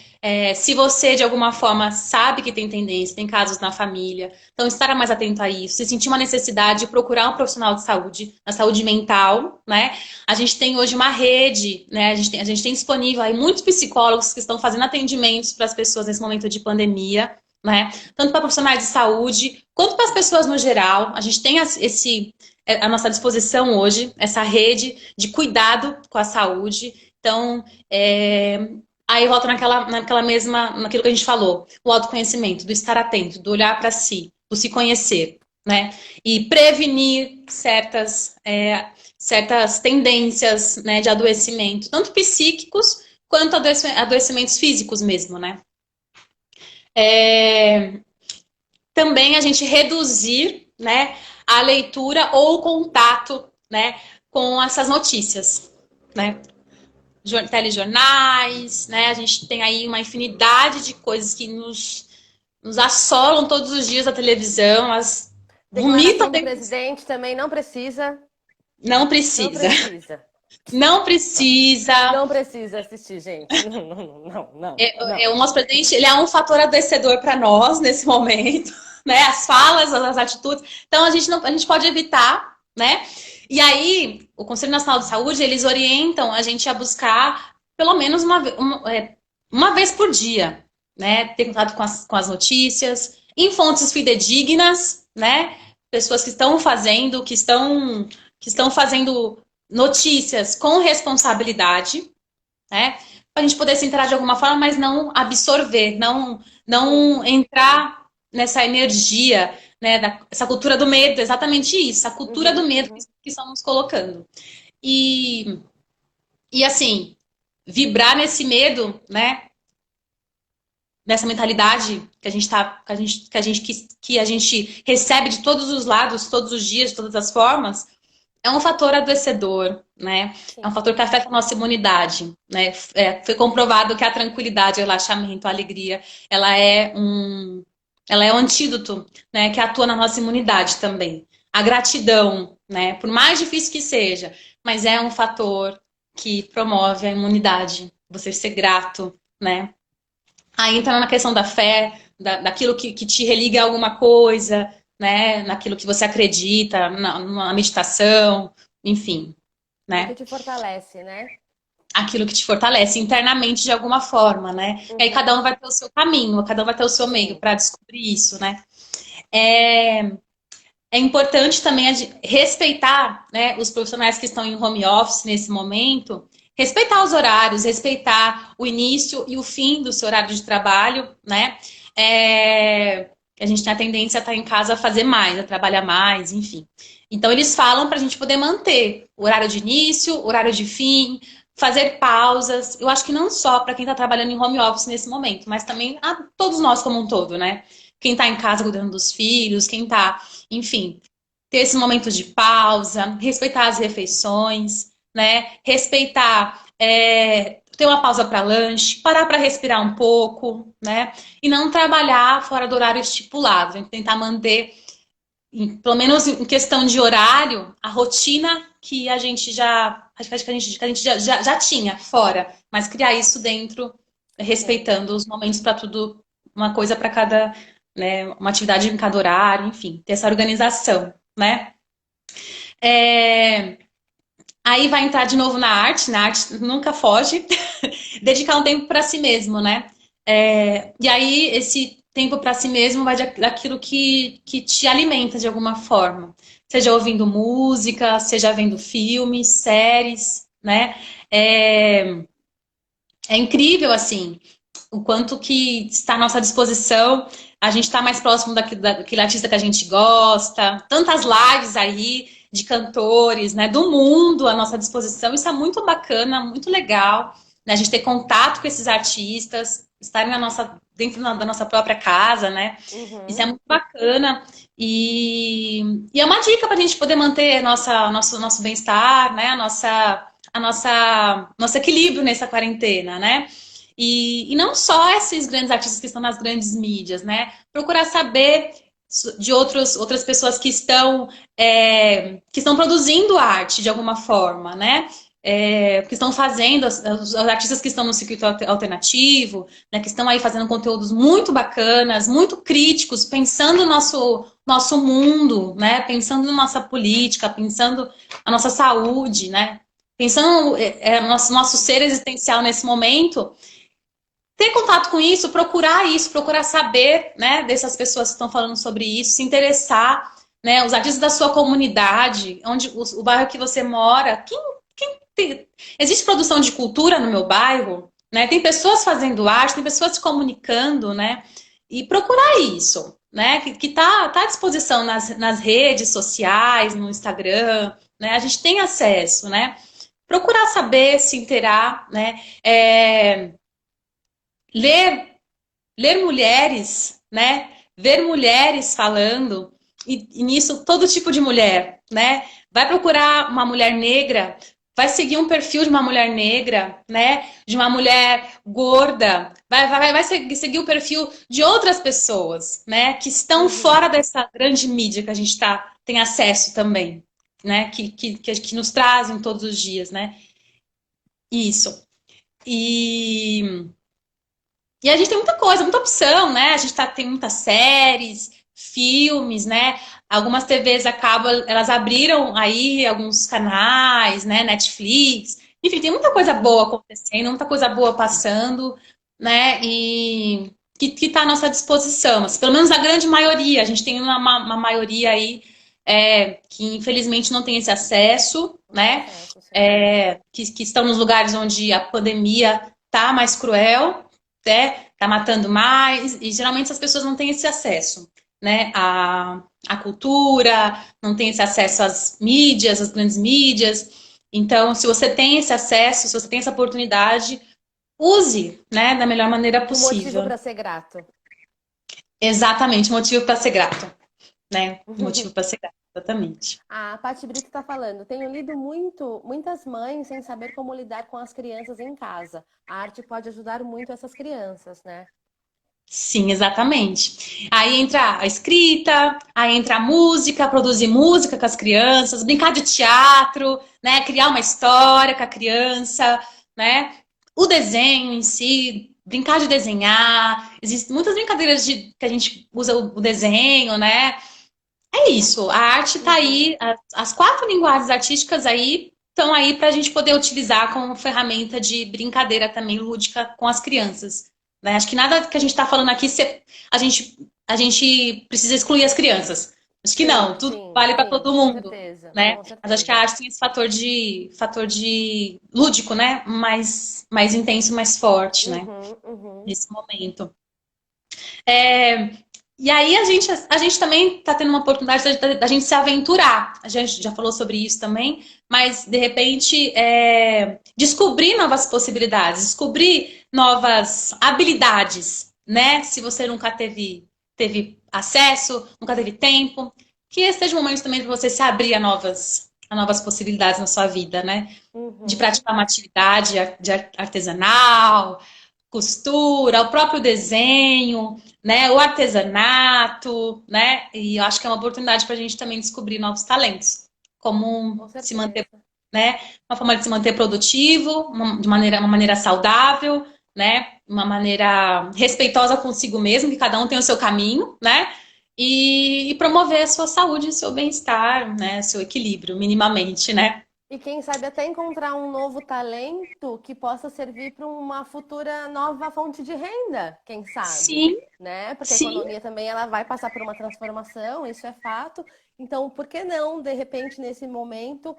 Se você, de alguma forma, sabe que tem tendência, tem casos na família, então estar mais atento a isso. Se sentir uma necessidade de procurar um profissional de saúde, na saúde mental, né? A gente tem hoje uma rede, né? A gente tem disponível aí muitos psicólogos que estão fazendo atendimentos para as pessoas nesse momento de pandemia, né? Tanto para profissionais de saúde, quanto para as pessoas no geral. A gente tem à nossa disposição hoje, essa rede de cuidado com a saúde. Então, aí volta naquilo que a gente falou, o autoconhecimento, do estar atento, do olhar para si, do se conhecer, né? E prevenir certas tendências, né, de adoecimento, tanto psíquicos quanto adoecimentos físicos mesmo, né? É, também a gente reduzir, né, a leitura ou o contato, né, com essas notícias, né? Telejornais, né? A gente tem aí uma infinidade de coisas que nos assolam todos os dias na televisão, as vomitam Declaração do dentro. presidente também não precisa. Não Não precisa. precisa. Não precisa. Não precisa assistir, gente. Não, não, não, não, O não. nosso presidente, ele é um fator adoecedor para nós nesse momento, né? As falas, as atitudes. Então a gente pode evitar, né? E aí, o Conselho Nacional de Saúde, eles orientam a gente a buscar pelo menos uma vez por dia, né? Ter contato com as notícias, em fontes fidedignas, né? Pessoas que estão fazendo, que estão fazendo notícias com responsabilidade, né? Para a gente poder se inteirar de alguma forma, mas não absorver, Sim. não entrar nessa energia, né? Essa cultura do medo, exatamente isso, a cultura do Uhum, medo uhum. que estão nos colocando. E, e assim, vibrar nesse medo, né? nessa mentalidade que a gente tá, que a gente recebe de todos os lados, todos os dias, de todas as formas, é um fator adoecedor, né? É um Sim. fator que afeta a nossa imunidade, né? Foi comprovado que a tranquilidade, o relaxamento, a alegria, ela é um antídoto, né? Que atua na nossa imunidade também. A gratidão, né? Por mais difícil que seja, mas é um fator que promove a imunidade. Você ser grato, né? Aí entra na questão da fé, daquilo que te religa a alguma coisa, né? Naquilo que você acredita, na meditação, enfim, No que né? te fortalece, né? Aquilo que te fortalece internamente de alguma forma, né? E aí cada Uhum. um vai ter o seu caminho, cada um vai ter o seu meio Sim. para descobrir isso, né? É, é importante também respeitar, né, os profissionais que estão em home office nesse momento, respeitar os horários, respeitar o início e o fim do seu horário de trabalho, né? A gente tem a tendência a estar em casa a fazer mais, a trabalhar mais, enfim. Então, eles falam para a gente poder manter o horário de início, o horário de fim, fazer pausas. Eu acho que não só para quem está trabalhando em home office nesse momento, mas também a todos nós como um todo, né? Quem está em casa cuidando dos filhos, quem está, enfim, ter esse momento de pausa, respeitar as refeições, né? Respeitar, ter uma pausa para lanche, parar para respirar um pouco, né? E não trabalhar fora do horário estipulado. A gente tentar manter, pelo menos em questão de horário, a rotina que a gente já, acho que a gente já tinha fora, mas criar isso dentro, Sim. respeitando os momentos para tudo, uma coisa para cada, né? Uma atividade em cada horário, enfim, ter essa organização, né? É, aí vai entrar de novo na arte nunca foge, dedicar um tempo para si mesmo, né? E aí esse tempo para si mesmo vai daquilo que te alimenta de alguma forma. Seja ouvindo música, seja vendo filmes, séries, né? É, é incrível, assim, o quanto que está à nossa disposição, a gente está mais próximo daquele artista que a gente gosta, tantas lives aí de cantores, né, do mundo à nossa disposição, isso é muito bacana, muito legal, né, a gente ter contato com esses artistas, estarem dentro da nossa própria casa, né, isso é Uhum. muito bacana e é uma dica para a gente poder manter nosso bem-estar, né, nosso equilíbrio nessa quarentena, né? E não só esses grandes artistas que estão nas grandes mídias, né? Procurar saber de outras pessoas que estão produzindo arte de alguma forma, né? Que estão fazendo, os artistas que estão no circuito alternativo, né, que estão aí fazendo conteúdos muito bacanas, muito críticos, pensando no nosso mundo, né? Pensando na nossa política, pensando na nossa saúde, né? Pensando nosso ser existencial nesse momento, ter contato com isso, procurar saber, né, dessas pessoas que estão falando sobre isso, se interessar, né, os artistas da sua comunidade, onde o bairro que você mora, existe produção de cultura no meu bairro, né? Tem pessoas fazendo arte, tem pessoas se comunicando, né? E procurar isso, né? Que tá à disposição nas redes sociais, no Instagram, né? A gente tem acesso, né? Procurar saber, se inteirar, né? Ler, ler mulheres, né? Ver mulheres falando, e nisso todo tipo de mulher, né? Vai procurar uma mulher negra, vai seguir um perfil de uma mulher negra, né? De uma mulher gorda, vai seguir o perfil de outras pessoas, né? Que estão Uhum. fora dessa grande mídia que a gente tem acesso também, né? Que nos trazem todos os dias, né? Isso. E a gente tem muita coisa, muita opção, né? Tem muitas séries, filmes, né? Algumas TVs elas abriram aí alguns canais, né? Netflix. Enfim, tem muita coisa boa acontecendo, muita coisa boa passando, né? E que tá à nossa disposição. Mas, pelo menos a grande maioria, a gente tem uma maioria aí que infelizmente não tem esse acesso, né? Acesso, sim. Que estão nos lugares onde a pandemia tá mais cruel, né? Tá matando mais, e geralmente essas pessoas não têm esse acesso, né? A cultura, não têm esse acesso às mídias, às grandes mídias. Então, se você tem esse acesso, se você tem essa oportunidade, use, né, da melhor maneira Um motivo possível. para ser grato. Exatamente, motivo para ser grato, né? Motivo para ser grato, exatamente. A Paty Brito está falando, tenho lido muitas mães sem saber como lidar com as crianças em casa. A arte pode ajudar muito essas crianças, né? Sim, exatamente. Aí entra a escrita, aí entra a música, produzir música com as crianças, brincar de teatro, né? Criar uma história com a criança, né? O desenho em si, brincar de desenhar. Existem muitas brincadeiras que a gente usa o desenho, né? É isso. A arte está Uhum. aí, as quatro linguagens artísticas aí estão aí para a gente poder utilizar como ferramenta de brincadeira também lúdica com as crianças. Né? Acho que nada que a gente está falando aqui a gente precisa excluir as crianças. Acho que Sim, não, tudo sim, vale para sim, todo com mundo, certeza, né? com Mas acho que a certeza. arte tem esse fator de lúdico, né? Mais intenso, mais forte, né? Uhum, uhum. Nesse momento. É, e aí a gente também está tendo uma oportunidade da gente se aventurar. A gente já falou sobre isso também, mas de repente descobrir novas possibilidades, descobrir novas habilidades, né? Se você nunca teve acesso, nunca teve tempo, que esse seja um momento também para você se abrir a novas possibilidades na sua vida, né? De Uhum. praticar uma atividade de artesanal, costura, o próprio desenho, né, o artesanato, né, e eu acho que é uma oportunidade para a gente também descobrir novos talentos, como Com se manter, certeza. né, uma forma de se manter produtivo, uma maneira saudável, né, uma maneira respeitosa consigo mesmo, que cada um tem o seu caminho, né, e promover a sua saúde, o seu bem-estar, né, seu equilíbrio, minimamente, né. E quem sabe até encontrar um novo talento que possa servir para uma futura nova fonte de renda, quem sabe, Sim, né? Porque a sim. economia também ela vai passar por uma transformação, isso é fato. Então, por que não, de repente, nesse momento,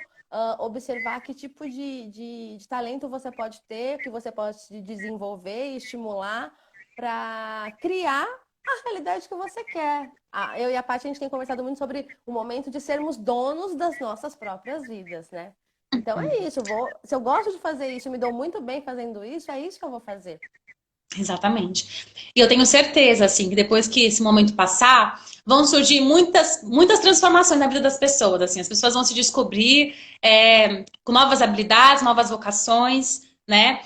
observar que tipo de talento você pode ter, que você pode desenvolver e estimular para criar a realidade que você quer. Eu e a Paty, a gente tem conversado muito sobre o momento de sermos donos das nossas próprias vidas, né? Então é isso, se eu gosto de fazer isso, me dou muito bem fazendo isso, é isso que eu vou fazer. Exatamente. E eu tenho certeza, assim, que depois que esse momento passar, vão surgir muitas transformações na vida das pessoas, assim, as pessoas vão se descobrir com novas habilidades, novas vocações, né?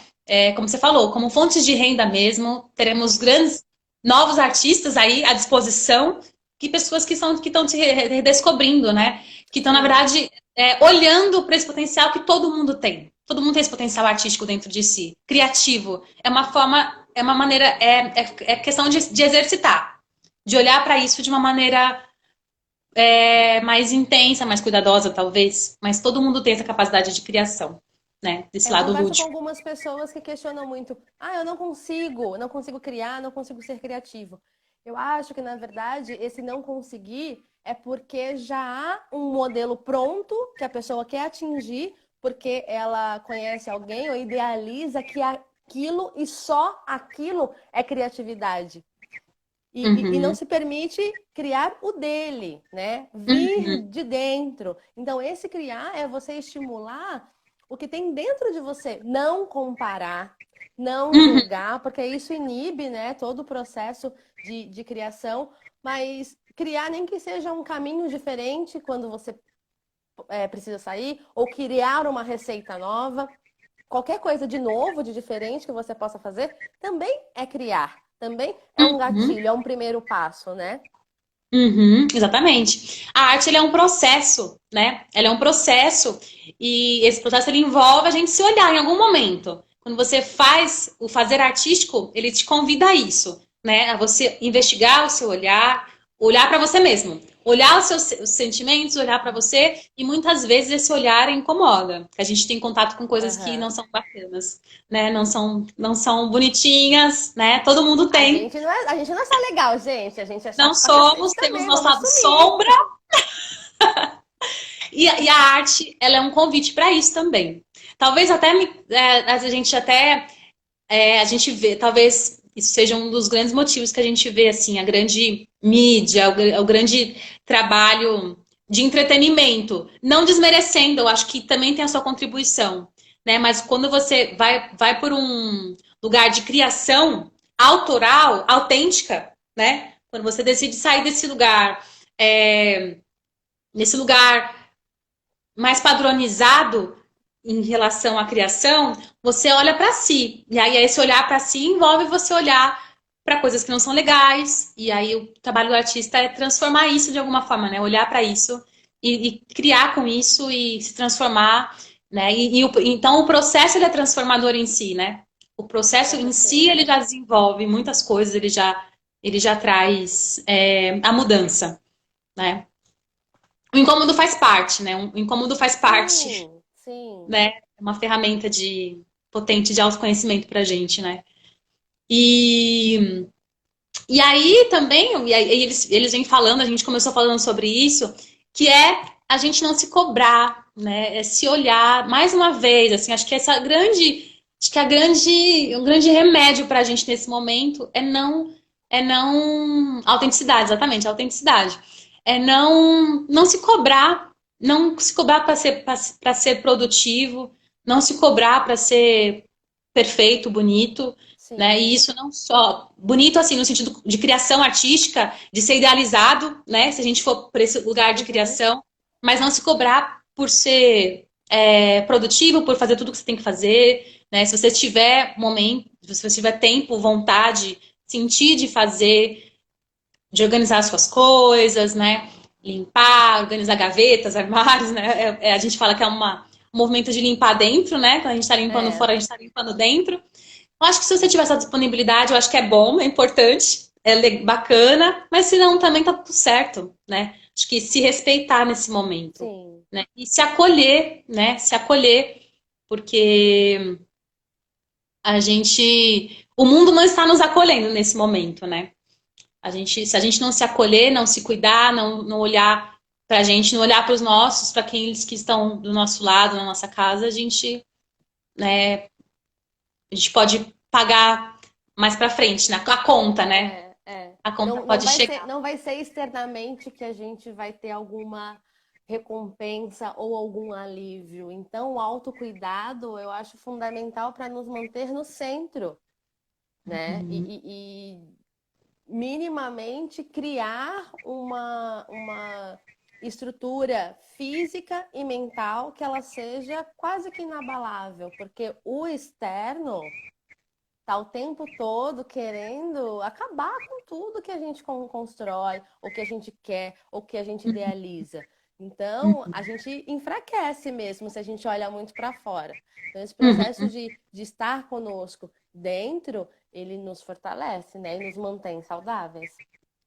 Como você falou, como fontes de renda mesmo, teremos grandes novos artistas aí à disposição, que pessoas que estão se redescobrindo, né? Que estão, na Sim. verdade, olhando para esse potencial que todo mundo tem. Todo mundo tem esse potencial artístico dentro de si, criativo. É uma maneira, é questão de exercitar, de olhar para isso de uma maneira mais intensa, mais cuidadosa, talvez. Mas todo mundo tem essa capacidade de criação, né? Desse Eu lado converso com lúdico. algumas pessoas que questionam muito: eu não consigo criar, não consigo ser criativo. Eu acho que, na verdade, esse não conseguir é porque já há um modelo pronto que a pessoa quer atingir, porque ela conhece alguém ou idealiza que aquilo e só aquilo é criatividade. E não Uhum, se permite criar o dele, né? Vir uhum, de dentro. Então, esse criar é você estimular o que tem dentro de você, não comparar, não uhum, julgar, porque isso inibe, né, todo o processo de criação, mas criar nem que seja um caminho diferente quando você precisa sair, ou criar uma receita nova, qualquer coisa de novo, de diferente que você possa fazer, também é criar. Também é um uhum, gatilho, é um primeiro passo, né? uhum, exatamente. A arte ele é um processo, né? Ela é um processo e esse processo ele envolve a gente se olhar em algum momento. Quando você faz o fazer artístico, ele te convida a isso, né? A você investigar o seu olhar, olhar para você mesmo, olhar os sentimentos, olhar para você e muitas vezes esse olhar incomoda. A gente tem contato com coisas que Uhum. não são bacanas, né? Não são bonitinhas, né? Todo mundo tem. A gente não é só legal, gente. A gente é Não chato pra somos, cacete temos também, nosso vamos lado assumir. sombra. E a arte, ela é um convite para isso também. Talvez a gente a gente vê, talvez isso seja um dos grandes motivos que a gente vê assim a grande mídia, o grande trabalho de entretenimento, não desmerecendo, eu acho que também tem a sua contribuição, né? Mas quando você vai por um lugar de criação autoral, autêntica, né? Quando você decide sair desse lugar, nesse lugar mais padronizado em relação à criação, você olha para si. E aí esse olhar para si envolve você olhar para coisas que não são legais. E aí o trabalho do artista é transformar isso de alguma forma, né? Olhar para isso e criar com isso e se transformar, né? Então o processo ele é transformador em si, né? O processo Com em si ele certeza. já desenvolve muitas coisas, ele já traz a mudança, né? O incômodo faz parte, né? O incômodo faz parte, Sim, sim. né? É uma ferramenta potente de autoconhecimento pra gente, né? E, e aí também, eles vêm falando, a gente começou falando sobre isso, que é a gente não se cobrar, né? É se olhar mais uma vez, assim, acho que o grande remédio pra gente nesse momento é não, autenticidade, exatamente, autenticidade. É não se cobrar, não se cobrar para ser produtivo, não se cobrar para ser perfeito, bonito, né? E Sim. isso não só bonito assim no sentido de criação artística, de ser idealizado, né? Se a gente for para esse lugar de Uhum. criação, mas não se cobrar por ser produtivo, por fazer tudo que você tem que fazer, né? Se você tiver momento, se você tiver tempo, vontade, sentir de fazer, de organizar as suas coisas, né? Limpar, organizar gavetas, armários, né? A gente fala que é um movimento de limpar dentro, né? Quando a gente está limpando É, fora, a gente está limpando dentro. Eu acho que se você tiver essa disponibilidade, eu acho que é bom, é importante, bacana, mas se não, também tá tudo certo, né? Acho que se respeitar nesse momento, sim. né? E se acolher, né? Se acolher, porque o mundo não está nos acolhendo nesse momento, né? Se a gente não se acolher, não se cuidar, não olhar pra gente, não olhar para os nossos, para aqueles que estão do nosso lado, na nossa casa, né, a gente pode pagar mais pra frente, né? A conta, né? É. A conta pode chegar. Não vai ser externamente que a gente vai ter alguma recompensa ou algum alívio. Então, o autocuidado eu acho fundamental para nos manter no centro, né? Uhum. E minimamente criar uma estrutura física e mental que ela seja quase que inabalável, porque o externo tá o tempo todo querendo acabar com tudo que a gente constrói, ou que a gente quer, ou que a gente idealiza. Então, a gente enfraquece mesmo se a gente olha muito para fora. Então, esse processo Uhum. de estar conosco dentro, ele nos fortalece, né? E nos mantém saudáveis.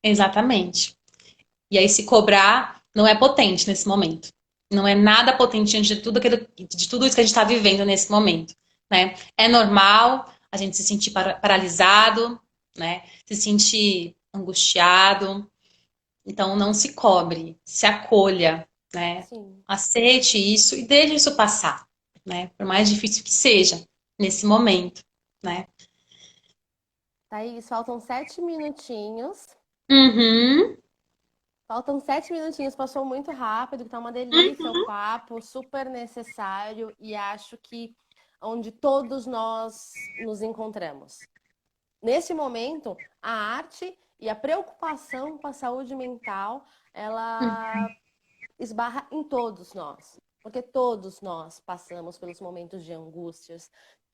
Exatamente. E aí se cobrar não é potente nesse momento. Não é nada potente diante de tudo isso que a gente está vivendo nesse momento, né? É normal a gente se sentir paralisado, né? Se sentir angustiado. Então não se cobre, se acolha, né? Sim. Aceite isso e deixe isso passar, né? Por mais difícil que seja nesse momento, né? Thaís, faltam 7 minutinhos. Uhum. Faltam 7 minutinhos, passou muito rápido, tá uma delícia o papo, super necessário e acho que onde todos nós nos encontramos. Nesse momento, a arte e a preocupação com a saúde mental, ela esbarra em todos nós, porque todos nós passamos pelos momentos de angústias,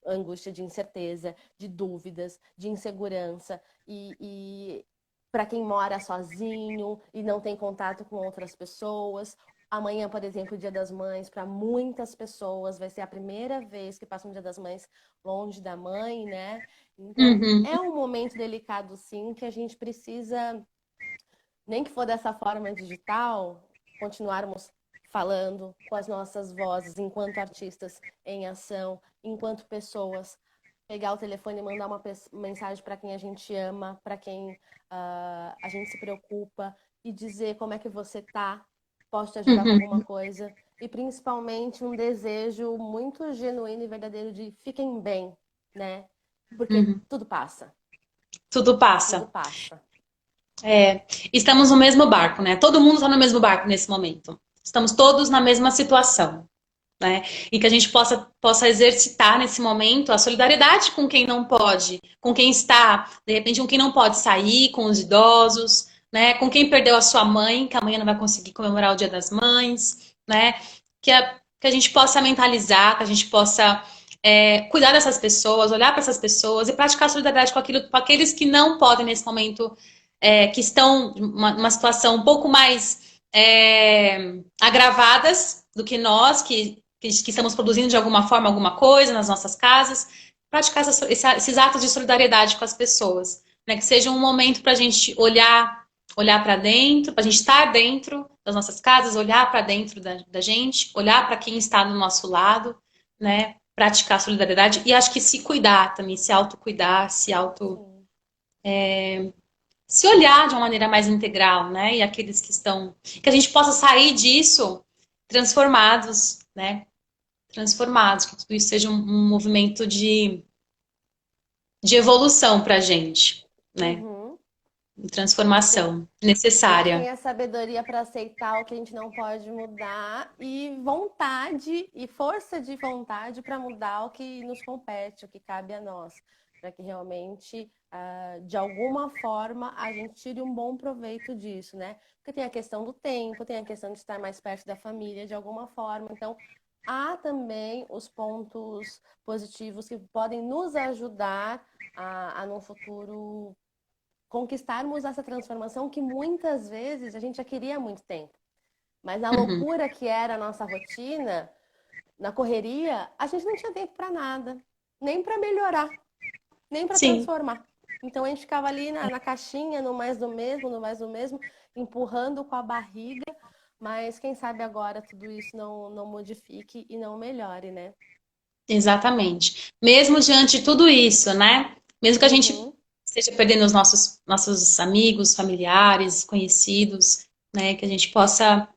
angústia de incerteza, de dúvidas, de insegurança e para quem mora sozinho e não tem contato com outras pessoas. Amanhã, por exemplo, o Dia das Mães, para muitas pessoas vai ser a primeira vez que passa um Dia das Mães longe da mãe, né? Então, Uhum. é um momento delicado, sim, que a gente precisa, nem que for dessa forma digital, continuarmos falando com as nossas vozes enquanto artistas em ação, enquanto pessoas, pegar o telefone e mandar uma mensagem para quem a gente ama, para quem a gente se preocupa e dizer como é que você tá, posso te ajudar com alguma Uhum. coisa e principalmente um desejo muito genuíno e verdadeiro de fiquem bem, né? Porque Uhum. tudo passa, Tudo tudo passa. passa. Estamos no mesmo barco, né? Todo mundo está no mesmo barco nesse momento. Estamos todos na mesma situação. né? E que a gente possa exercitar nesse momento a solidariedade com quem não pode, com quem está, de repente, com quem não pode sair, com os idosos, né? Com quem perdeu a sua mãe, que amanhã não vai conseguir comemorar o Dia das Mães, né? Que a gente possa mentalizar, que a gente possa cuidar dessas pessoas, olhar para essas pessoas e praticar solidariedade com aqueles que não podem nesse momento, que estão numa situação um pouco mais agravadas do que nós, que estamos produzindo de alguma forma alguma coisa nas nossas casas, praticar esses atos de solidariedade com as pessoas, né? Que seja um momento para a gente olhar para dentro, para a gente estar dentro das nossas casas, olhar para dentro da gente, olhar para quem está do nosso lado, né? Praticar solidariedade e acho que se cuidar também, se autocuidar, Sim. se olhar de uma maneira mais integral, né? E aqueles que a gente possa sair disso transformados, né? Transformados, que tudo isso seja um movimento de evolução para a gente, né? Uhum. De Sim. transformação Que necessária. tenha sabedoria para aceitar o que a gente não pode mudar e vontade e força de vontade para mudar o que nos compete, o que cabe a nós, para que realmente, de alguma forma, a gente tire um bom proveito disso, né? Porque tem a questão do tempo, tem a questão de estar mais perto da família de alguma forma. Então, há também os pontos positivos que podem nos ajudar a no futuro conquistarmos essa transformação que muitas vezes a gente já queria há muito tempo. Mas na Uhum. loucura que era a nossa rotina, na correria, a gente não tinha tempo para nada, nem para melhorar, nem para Sim, transformar. Então a gente ficava ali na caixinha, no mais do mesmo, no mais do mesmo, empurrando com a barriga, mas quem sabe agora tudo isso não modifique e não melhore, né? exatamente. Mesmo diante de tudo isso, né? Mesmo que a gente Uhum. esteja perdendo os nossos amigos, familiares, conhecidos, né? Que a gente possa,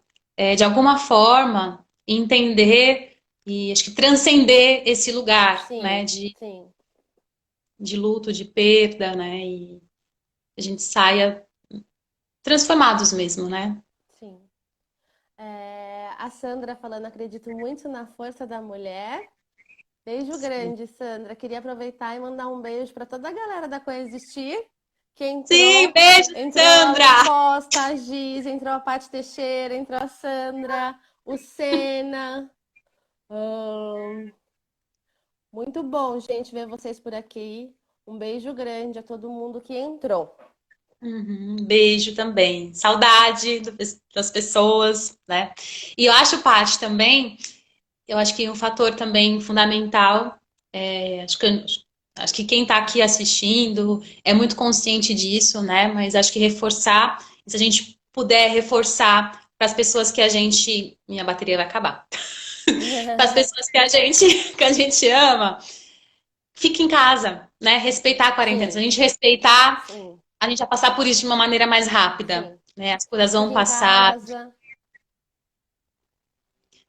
de alguma forma, entender e acho que transcender esse lugar, né? Sim, sim, De luto, de perda, né? E a gente saia transformados mesmo, né? sim. A Sandra falando, acredito muito na força da mulher. Beijo grande, Sandra. Queria aproveitar e mandar um beijo para toda a galera da Coexistir que Sim, entrou. beijo, Entrou a Lu Sandra! Costa, a Giz, entrou a Paty Teixeira, entrou a Sandra, o Sena. Ahn, muito bom, gente, ver vocês por aqui. Um beijo grande a todo mundo que entrou. Uhum, beijo também. Saudade das pessoas, né? E eu acho, Paty, também, eu acho que um fator também fundamental, acho que quem está aqui assistindo é muito consciente disso, né? Mas acho que reforçar, se a gente puder reforçar para as pessoas que a gente. Minha bateria vai acabar. Para as pessoas que a gente ama, fique em casa, né? Respeitar a quarentena. Se a Sim, gente respeitar, sim, a gente vai passar por isso de uma maneira mais rápida, sim. né? As coisas vão Fique em passar. casa,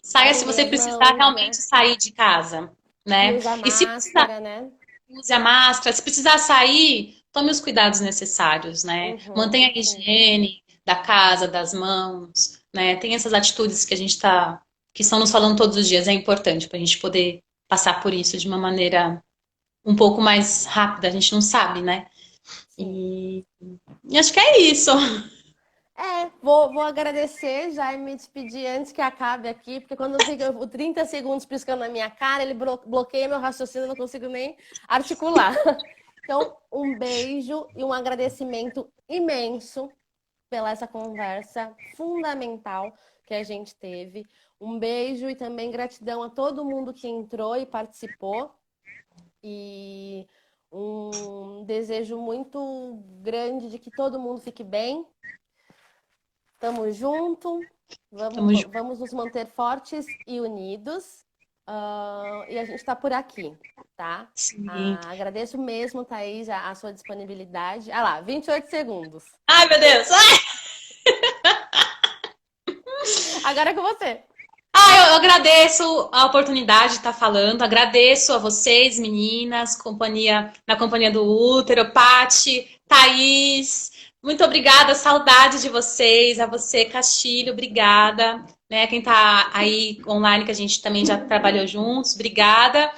Saia se lavem você as precisar mãos, realmente né? sair de casa, E né? usar E se precisar, máscara, né? use a máscara. Se precisar sair, tome os cuidados necessários, né? Uhum, Mantenha a sim. higiene da casa, das mãos, né? Tem essas atitudes que a gente tá, que estão nos falando todos os dias. É importante para a gente poder passar por isso de uma maneira um pouco mais rápida. A gente não sabe, né? Sim. E acho que é isso. Vou agradecer já e me despedir antes que acabe aqui, porque quando fica o 30 segundos piscando na minha cara, ele bloqueia meu raciocínio, eu não consigo nem articular. Então, um beijo e um agradecimento imenso pela essa conversa fundamental que a gente teve. Um beijo e também gratidão a todo mundo que entrou e participou. E um desejo muito grande de que todo mundo fique bem. Tamo junto, Tamo junto. vamos nos manter fortes e unidos. E a gente está por aqui, tá? Sim. Agradeço mesmo, Thaís, a sua disponibilidade. Ah lá, 28 segundos. Ai, meu Deus! Ai! Agora é com você. Eu agradeço a oportunidade de estar falando, agradeço a vocês, meninas, na companhia do Útero, Pati, Thaís. Muito obrigada, saudade de vocês, a você, Castilho, obrigada. né? Quem está aí online, que a gente também já trabalhou juntos, obrigada.